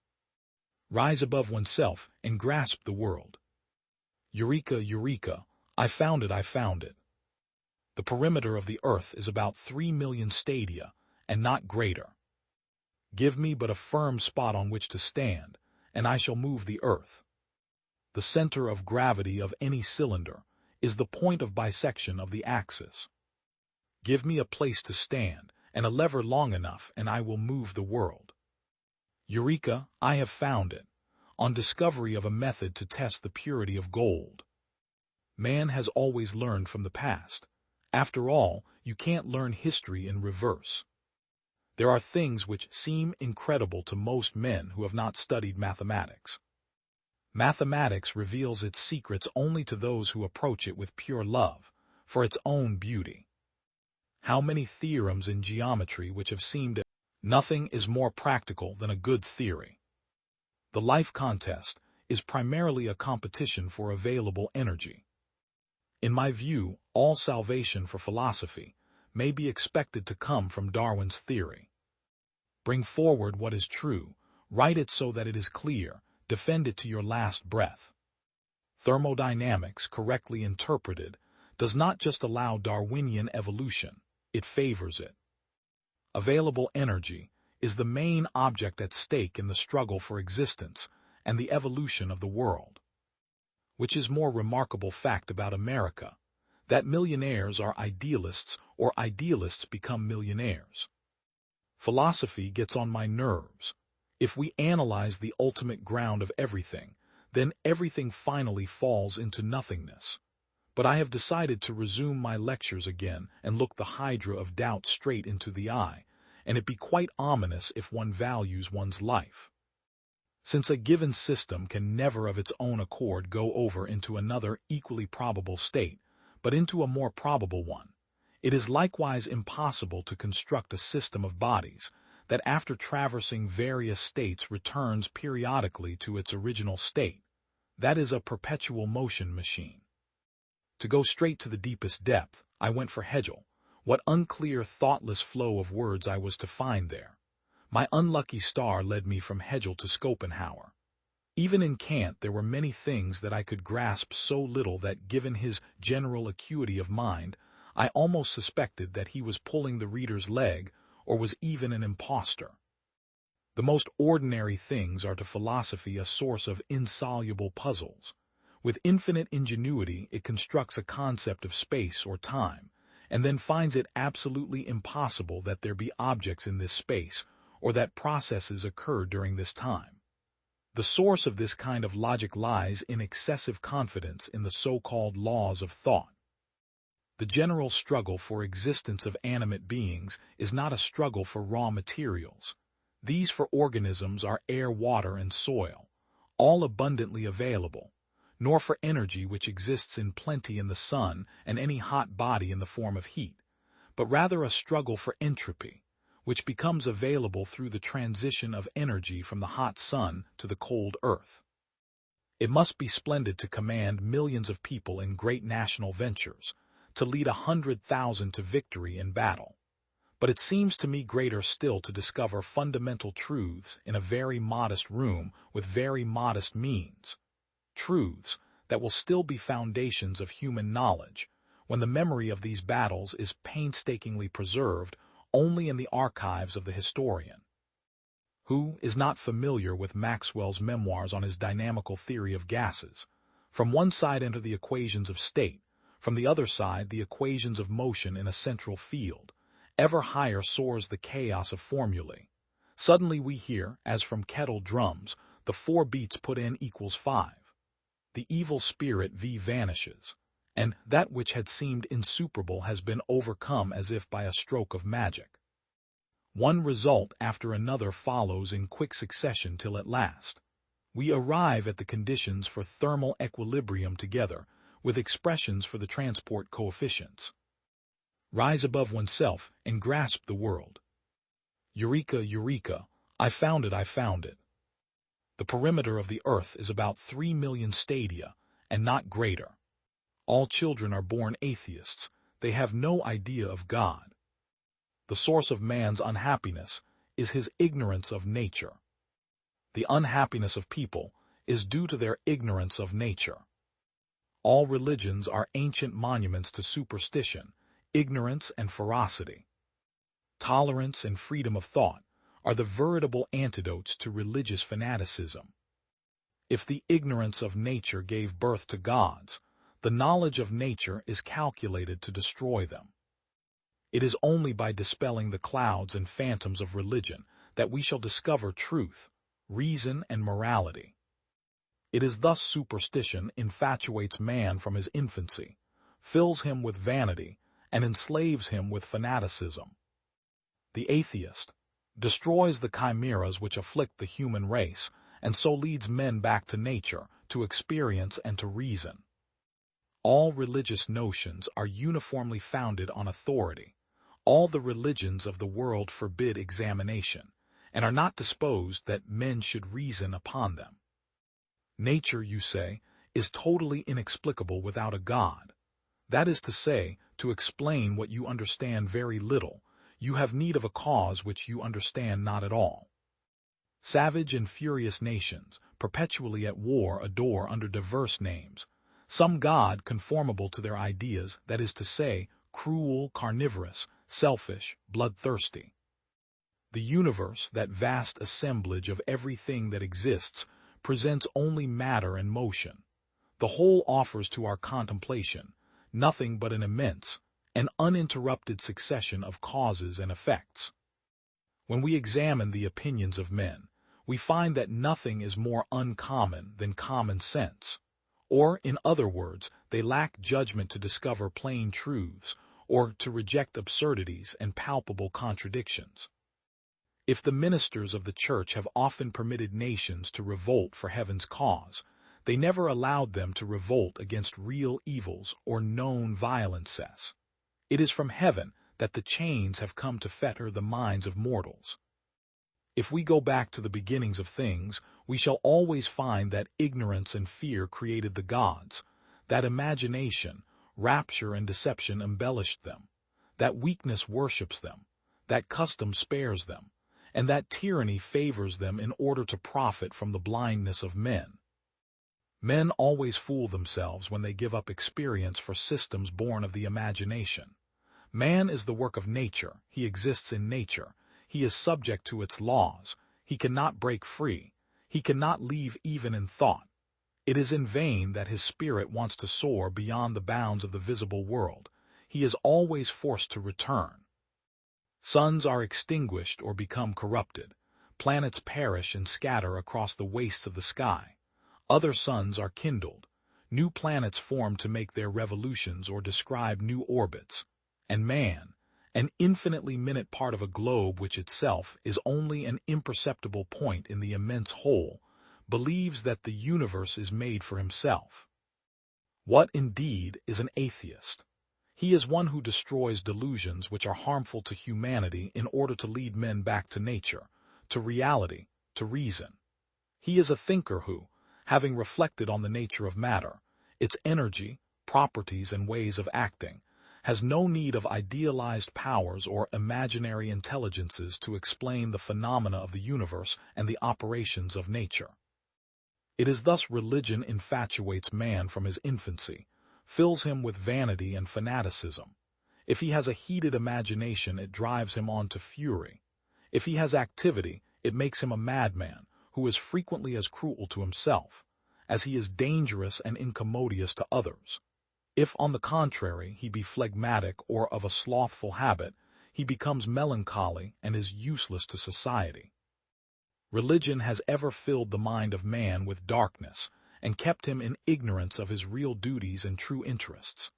Rise above oneself and grasp the world. Eureka, eureka, I found it, I found it. The perimeter of the earth is about 3 million stadia, and not greater. Give me but a firm spot on which to stand, and I shall move the earth. The center of gravity of any cylinder is the point of bisection of the axis. Give me a place to stand, and a lever long enough, and I will move the world. Eureka, I have found it, on discovery of a method to test the purity of gold. Man has always learned from the past. After all, you can't learn history in reverse. There are things which seem incredible to most men who have not studied mathematics. Mathematics reveals its secrets only to those who approach it with pure love, for its own beauty. How many theorems in geometry which have seemed nothing is more practical than a good theory. The life contest is primarily a competition for available energy. In my view, all salvation for philosophy may be expected to come from Darwin's theory. Bring forward what is true, write it so that it is clear, defend it to your last breath. Thermodynamics, correctly interpreted, does not just allow Darwinian evolution, it favors it. Available energy is the main object at stake in the struggle for existence and the evolution of the world. Which is more remarkable fact about America, that millionaires are idealists or idealists become millionaires. Philosophy gets on my nerves. If we analyze the ultimate ground of everything, then everything finally falls into nothingness. But I have decided to resume my lectures again and look the hydra of doubt straight into the eye, and it be quite ominous if one values one's life. Since a given system can never of its own accord go over into another equally probable state, but into a more probable one, it is likewise impossible to construct a system of bodies that after traversing various states returns periodically to its original state. That is a perpetual motion machine. To go straight to the deepest depth, I went for Hegel. What unclear, thoughtless flow of words I was to find there. My unlucky star led me from Hegel to Schopenhauer. Even in Kant there were many things that I could grasp so little that, given his general acuity of mind, I almost suspected that he was pulling the reader's leg or was even an impostor. The most ordinary things are to philosophy a source of insoluble puzzles. With infinite ingenuity it constructs a concept of space or time, and then finds it absolutely impossible that there be objects in this space, or that processes occur during this time. The source of this kind of logic lies in excessive confidence in the so-called laws of thought. The general struggle for existence of animate beings is not a struggle for raw materials. These for organisms are air, water, and soil, all abundantly available, nor for energy which exists in plenty in the sun and any hot body in the form of heat, but rather a struggle for entropy, which becomes available through the transition of energy from the hot sun to the cold earth. It must be splendid to command millions of people in great national ventures, to lead 100,000 to victory in battle. But it seems to me greater still to discover fundamental truths in a very modest room with very modest means. Truths that will still be foundations of human knowledge, when the memory of these battles is painstakingly preserved only in the archives of the historian. Who is not familiar with Maxwell's memoirs on his dynamical theory of gases? From one side enter the equations of state, from the other side the equations of motion in a central field. Ever higher soars the chaos of formulae. Suddenly we hear, as from kettle drums, the 4 beats put in equals 5. The evil spirit V vanishes, and that which had seemed insuperable has been overcome as if by a stroke of magic. One result after another follows in quick succession till at last we arrive at the conditions for thermal equilibrium together with expressions for the transport coefficients. Rise above oneself and grasp the world. Eureka, eureka, I found it, I found it. The perimeter of the earth is about 3 million stadia, and not greater. All children are born atheists. They have no idea of God. The source of man's unhappiness is his ignorance of nature. The unhappiness of people is due to their ignorance of nature. All religions are ancient monuments to superstition, ignorance, and ferocity. Tolerance and freedom of thought are the veritable antidotes to religious fanaticism. If the ignorance of nature gave birth to gods, the knowledge of nature is calculated to destroy them. It is only by dispelling the clouds and phantoms of religion that we shall discover truth, reason, and morality. It is thus superstition infatuates man from his infancy, fills him with vanity, and enslaves him with fanaticism. The atheist destroys the chimeras which afflict the human race, and so leads men back to nature, to experience, and to reason. All religious notions are uniformly founded on authority. All the religions of the world forbid examination, and are not disposed that men should reason upon them. Nature, you say, is totally inexplicable without a God. That is to say, to explain what you understand very little, you have need of a cause which you understand not at all. Savage and furious nations, perpetually at war, adore under diverse names some God conformable to their ideas, that is to say, cruel, carnivorous, selfish, bloodthirsty. The universe, that vast assemblage of everything that exists, presents only matter and motion. The whole offers to our contemplation nothing but an immense, an uninterrupted succession of causes and effects. When we examine the opinions of men, we find that nothing is more uncommon than common sense. Or, in other words, they lack judgment to discover plain truths, or to reject absurdities and palpable contradictions. If the ministers of the Church have often permitted nations to revolt for heaven's cause, they never allowed them to revolt against real evils or known violences. It is from heaven that the chains have come to fetter the minds of mortals. If we go back to the beginnings of things, we shall always find that ignorance and fear created the gods, that imagination, rapture, and deception embellished them, that weakness worships them, that custom spares them, and that tyranny favors them in order to profit from the blindness of men. Men always fool themselves when they give up experience for systems born of the imagination. Man is the work of nature, he exists in nature, he is subject to its laws, he cannot break free, he cannot leave even in thought. It is in vain that his spirit wants to soar beyond the bounds of the visible world, he is always forced to return. Suns are extinguished or become corrupted, planets perish and scatter across the wastes of the sky. Other suns are kindled, new planets form to make their revolutions or describe new orbits, and man, an infinitely minute part of a globe which itself is only an imperceptible point in the immense whole, believes that the universe is made for himself. What indeed is an atheist? He is one who destroys delusions which are harmful to humanity in order to lead men back to nature, to reality, to reason. He is a thinker who, having reflected on the nature of matter, its energy, properties, and ways of acting, has no need of idealized powers or imaginary intelligences to explain the phenomena of the universe and the operations of nature. It is thus religion infatuates man from his infancy, fills him with vanity and fanaticism. If he has a heated imagination, it drives him on to fury. If he has activity, it makes him a madman, who is frequently as cruel to himself, as he is dangerous and incommodious to others. If, on the contrary, he be phlegmatic or of a slothful habit, he becomes melancholy and is useless to society. Religion has ever filled the mind of man with darkness, and kept him in ignorance of his real duties and true interests.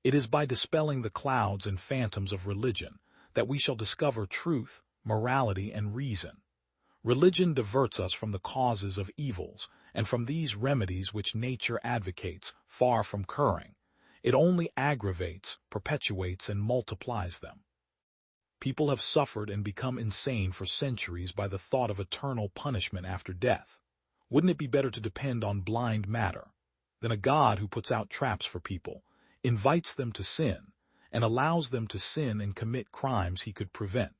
It is by dispelling the clouds and phantoms of religion that we shall discover truth, morality, and reason. Religion diverts us from the causes of evils, and from these remedies which nature advocates, far from curing. It only aggravates, perpetuates, and multiplies them. People have suffered and become insane for centuries by the thought of eternal punishment after death. Wouldn't it be better to depend on blind matter than a God who puts out traps for people, invites them to sin, and allows them to sin and commit crimes he could prevent,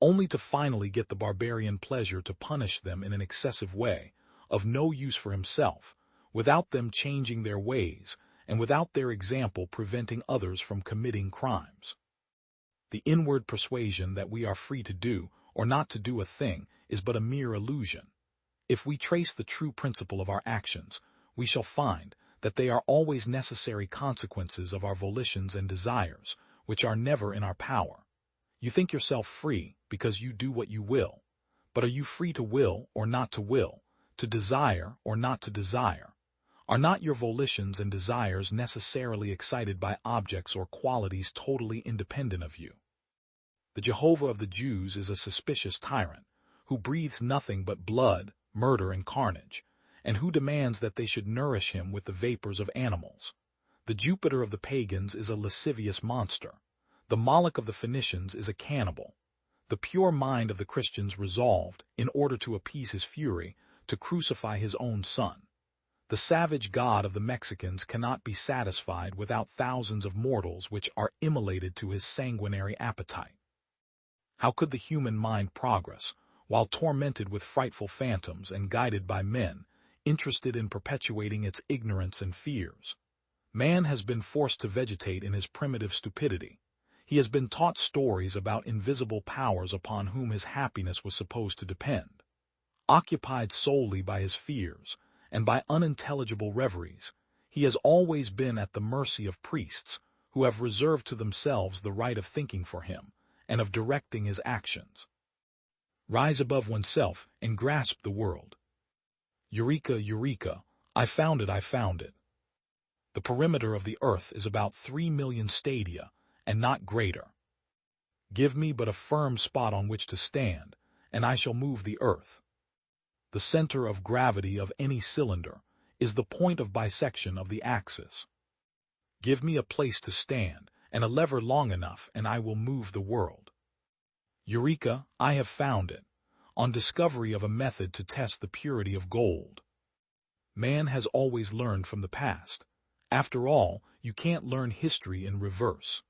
only to finally get the barbarian pleasure to punish them in an excessive way, of no use for himself, without them changing their ways, and without their example preventing others from committing crimes? The inward persuasion that we are free to do or not to do a thing is but a mere illusion. If we trace the true principle of our actions, we shall find that they are always necessary consequences of our volitions and desires, which are never in our power. You think yourself free because you do what you will, but are you free to will or not to will, to desire or not to desire? Are not your volitions and desires necessarily excited by objects or qualities totally independent of you? The Jehovah of the Jews is a suspicious tyrant, who breathes nothing but blood, murder, and carnage, and who demands that they should nourish him with the vapors of animals. The Jupiter of the pagans is a lascivious monster. The Moloch of the Phoenicians is a cannibal. The pure mind of the Christians resolved, in order to appease his fury, to crucify his own son. The savage god of the Mexicans cannot be satisfied without thousands of mortals which are immolated to his sanguinary appetite. How could the human mind progress, while tormented with frightful phantoms and guided by men, interested in perpetuating its ignorance and fears? Man has been forced to vegetate in his primitive stupidity. He has been taught stories about invisible powers upon whom his happiness was supposed to depend. Occupied solely by his fears, and by unintelligible reveries, he has always been at the mercy of priests, who have reserved to themselves the right of thinking for him, and of directing his actions. Rise above oneself and grasp the world. Eureka, eureka, I found it, I found it. The perimeter of the earth is about 3 million stadia, and not greater. Give me but a firm spot on which to stand, and I shall move the earth. The center of gravity of any cylinder is the point of bisection of the axis. Give me a place to stand, and a lever long enough, and I will move the world. Eureka, I have found it, on discovery of a method to test the purity of gold. Man has always learned from the past. After all, you can't learn history in reverse.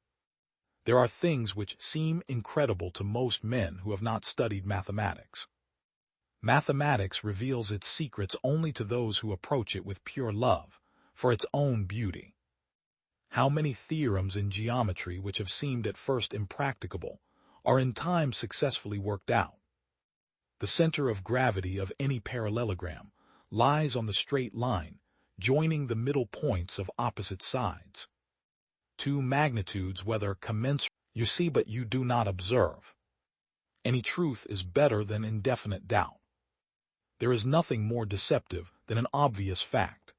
There are things which seem incredible to most men who have not studied mathematics. Mathematics reveals its secrets only to those who approach it with pure love, for its own beauty. How many theorems in geometry which have seemed at first impracticable are in time successfully worked out? The center of gravity of any parallelogram lies on the straight line, joining the middle points of opposite sides. Two magnitudes, whether commensurate, you see but you do not observe. Any truth is better than indefinite doubt. There is nothing more deceptive than an obvious fact.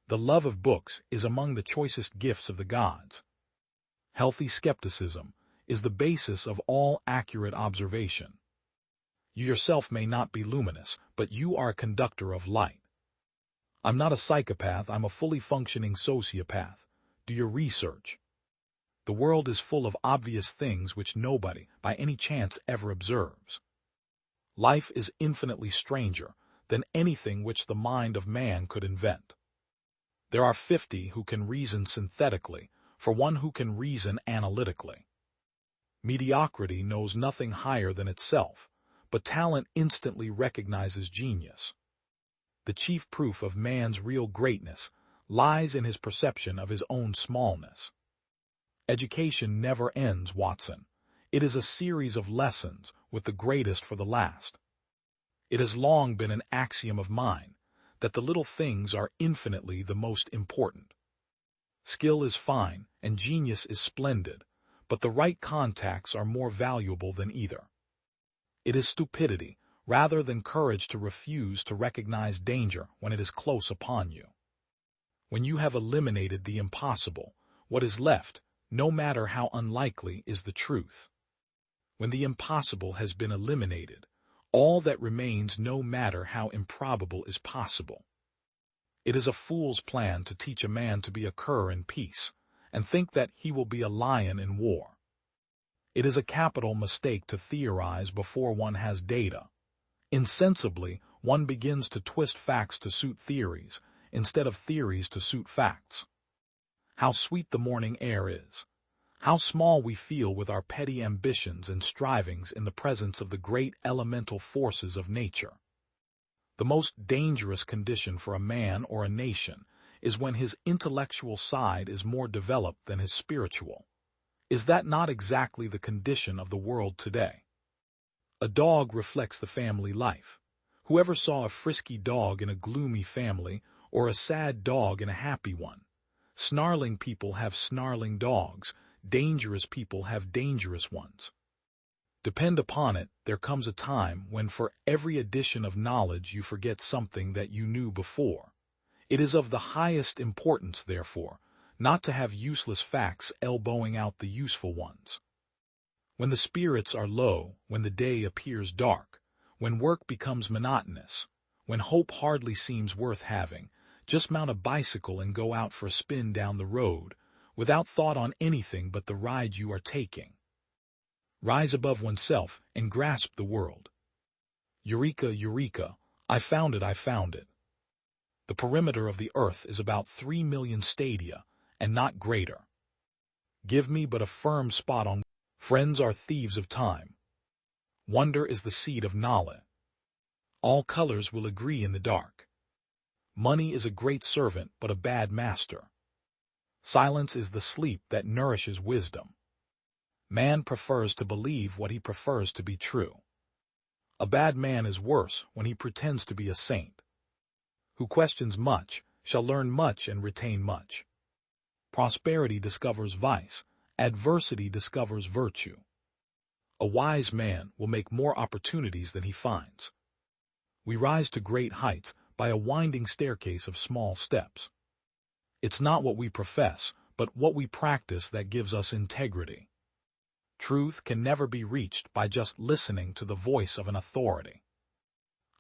The love of books is among the choicest gifts of the gods. Healthy skepticism is the basis of all accurate observation. You yourself may not be luminous, but you are a conductor of light. I'm not a psychopath, I'm a fully functioning sociopath. Do your research. The world is full of obvious things which nobody, by any chance, ever observes. Life is infinitely stranger than anything which the mind of man could invent. There are 50 who can reason synthetically, for one who can reason analytically. Mediocrity knows nothing higher than itself, but talent instantly recognizes genius. The chief proof of man's real greatness lies in his perception of his own smallness. Education never ends, Watson. It is a series of lessons, with the greatest for the last. It has long been an axiom of mine that the little things are infinitely the most important. Skill is fine, and genius is splendid, but the right contacts are more valuable than either. It is stupidity, rather than courage, to refuse to recognize danger when it is close upon you. When you have eliminated the impossible, what is left, no matter how unlikely, is the truth. When the impossible has been eliminated, all that remains, no matter how improbable, is possible. It is a fool's plan to teach a man to be a cur in peace, and think that he will be a lion in war. It is a capital mistake to theorize before one has data. Insensibly, one begins to twist facts to suit theories, instead of theories to suit facts. How sweet the morning air is! How small we feel with our petty ambitions and strivings in the presence of the great elemental forces of nature. The most dangerous condition for a man or a nation is when his intellectual side is more developed than his spiritual. Is that not exactly the condition of the world today? A dog reflects the family life. Whoever saw a frisky dog in a gloomy family, or a sad dog in a happy one? Snarling people have snarling dogs, dangerous people have dangerous ones. Depend upon it, there comes a time when for every addition of knowledge you forget something that you knew before. It is of the highest importance, therefore, not to have useless facts elbowing out the useful ones. When the spirits are low, when the day appears dark, when work becomes monotonous, when hope hardly seems worth having, just mount a bicycle and go out for a spin down the road, without thought on anything but the ride you are taking. Rise above oneself and grasp the world. Eureka, eureka, I found it, I found it. The perimeter of the earth is about 3 million stadia, and not greater. Give me but a firm spot on. Friends are thieves of time. Wonder is the seed of knowledge. All colors will agree in the dark. Money is a great servant, but a bad master. Silence is the sleep that nourishes wisdom. Man prefers to believe what he prefers to be true. A bad man is worse when he pretends to be a saint. Who questions much shall learn much and retain much. Prosperity discovers vice, adversity discovers virtue. A wise man will make more opportunities than he finds. We rise to great heights by a winding staircase of small steps. It's not what we profess, but what we practice that gives us integrity. Truth can never be reached by just listening to the voice of an authority.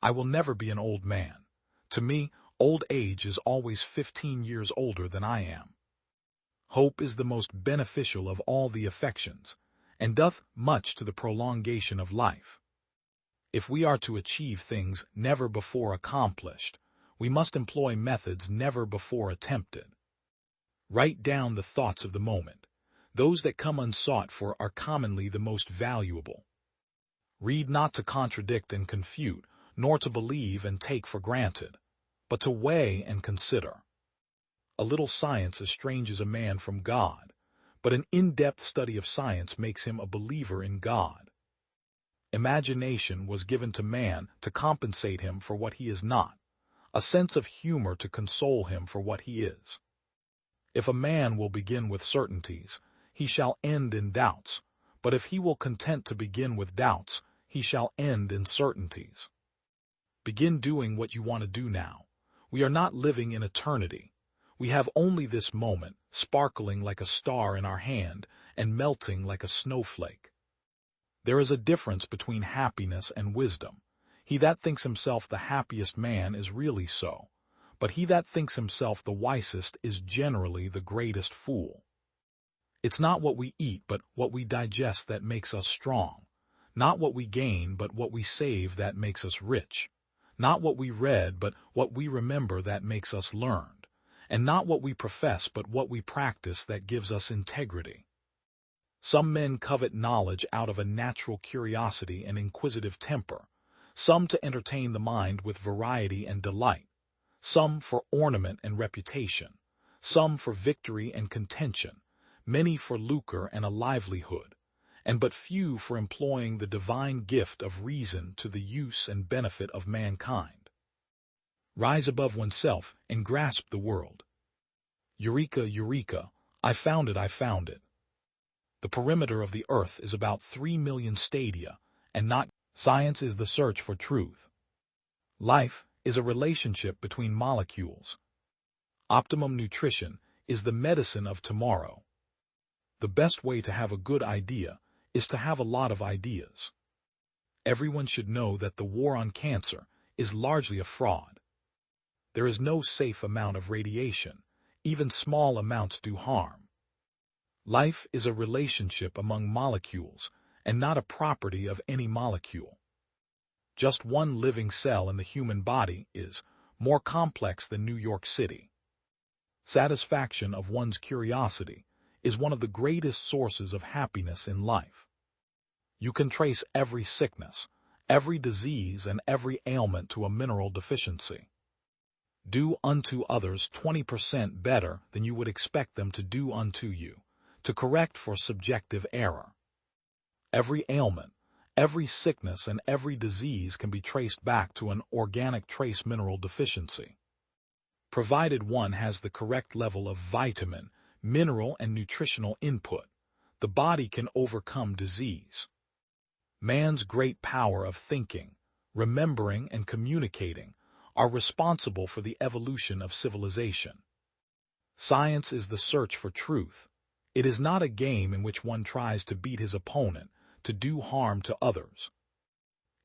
I will never be an old man. To me, old age is always 15 years older than I am. Hope is the most beneficial of all the affections, and doth much to the prolongation of life. If we are to achieve things never before accomplished, we must employ methods never before attempted. Write down the thoughts of the moment. Those that come unsought for are commonly the most valuable. Read not to contradict and confute, nor to believe and take for granted, but to weigh and consider. A little science estranges a man from God, but an in-depth study of science makes him a believer in God. Imagination was given to man to compensate him for what he is not, a sense of humor to console him for what he is. If a man will begin with certainties, he shall end in doubts, but if he will content to begin with doubts, he shall end in certainties. Begin doing what you want to do now. We are not living in eternity. We have only this moment, sparkling like a star in our hand and melting like a snowflake. There is a difference between happiness and wisdom. He that thinks himself the happiest man is really so, but he that thinks himself the wisest is generally the greatest fool. It's not what we eat but what we digest that makes us strong, not what we gain but what we save that makes us rich, not what we read but what we remember that makes us learned, and not what we profess but what we practice that gives us integrity. Some men covet knowledge out of a natural curiosity and inquisitive temper, some to entertain the mind with variety and delight, some for ornament and reputation, some for victory and contention, many for lucre and a livelihood, and but few for employing the divine gift of reason to the use and benefit of mankind. Rise above oneself and grasp the world. Eureka, eureka, I found it, I found it. The perimeter of the earth is about 3 million stadia, and not science is the search for truth. Life is a relationship between molecules. Optimum nutrition is the medicine of tomorrow. The best way to have a good idea is to have a lot of ideas. Everyone should know that the war on cancer is largely a fraud. There is no safe amount of radiation. Even small amounts do harm. Life is a relationship among molecules and not a property of any molecule. Just one living cell in the human body is more complex than New York City. Satisfaction of one's curiosity is one of the greatest sources of happiness in life. You can trace every sickness, every disease, and every ailment to a mineral deficiency. Do unto others 20% better than you would expect them to do unto you, to correct for subjective error. Every ailment, every sickness, and every disease can be traced back to an organic trace mineral deficiency. Provided one has the correct level of vitamin, mineral, and nutritional input, the body can overcome disease. Man's great power of thinking, remembering, and communicating are responsible for the evolution of civilization. Science is the search for truth. It is not a game in which one tries to beat his opponent, to do harm to others.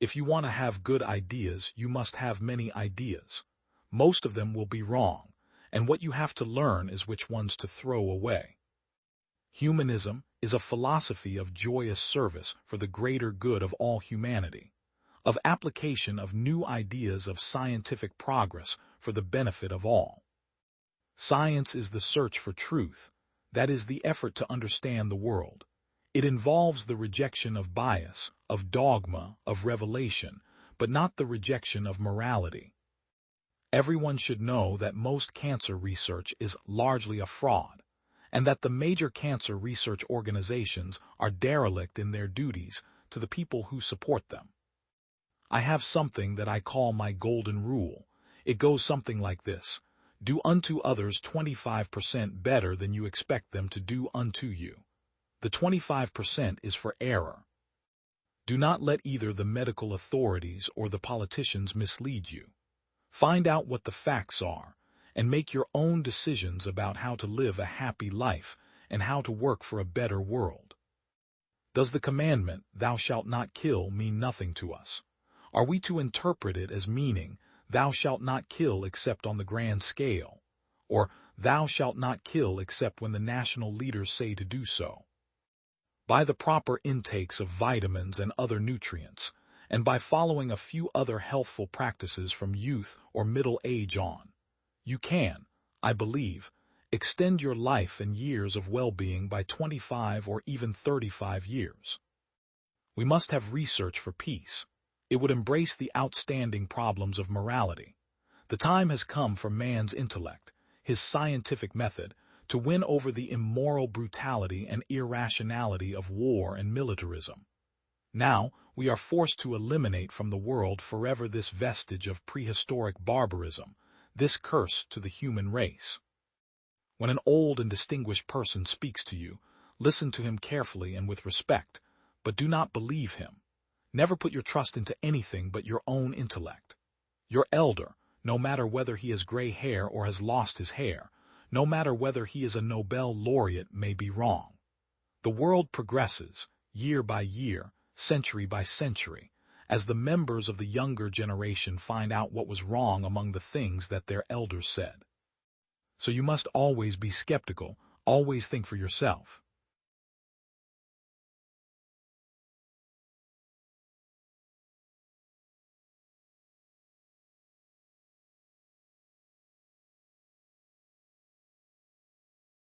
If you want to have good ideas, you must have many ideas. Most of them will be wrong, and what you have to learn is which ones to throw away. Humanism is a philosophy of joyous service for the greater good of all humanity, of application of new ideas of scientific progress for the benefit of all. Science is the search for truth, that is the effort to understand the world. It involves the rejection of bias, of dogma, of revelation, but not the rejection of morality. Everyone should know that most cancer research is largely a fraud, and that the major cancer research organizations are derelict in their duties to the people who support them. I have something that I call my golden rule. It goes something like this: do unto others 25% better than you expect them to do unto you. The 25% is for error. Do not let either the medical authorities or the politicians mislead you. Find out what the facts are, and make your own decisions about how to live a happy life and how to work for a better world. Does the commandment, "Thou shalt not kill," mean nothing to us? Are we to interpret it as meaning, "Thou shalt not kill except on the grand scale," or "Thou shalt not kill except when the national leaders say to do so"? By the proper intakes of vitamins and other nutrients, and by following a few other healthful practices from youth or middle age on, you can, I believe, Extend your life and years of well-being by 25 or even 35 years. We must have research for peace. It would embrace the outstanding problems of morality. The time has come for man's intellect, his scientific method, to win over the immoral brutality and irrationality of war and militarism. Now, we are forced to eliminate from the world forever this vestige of prehistoric barbarism, this curse to the human race. When an old and distinguished person speaks to you, listen to him carefully and with respect, but do not believe him. Never put your trust into anything but your own intellect. Your elder, no matter whether he has gray hair or has lost his hair, no matter whether he is a Nobel laureate, may be wrong. The world progresses, year by year, century by century, as the members of the younger generation find out what was wrong among the things that their elders said. So you must always be skeptical, always think for yourself.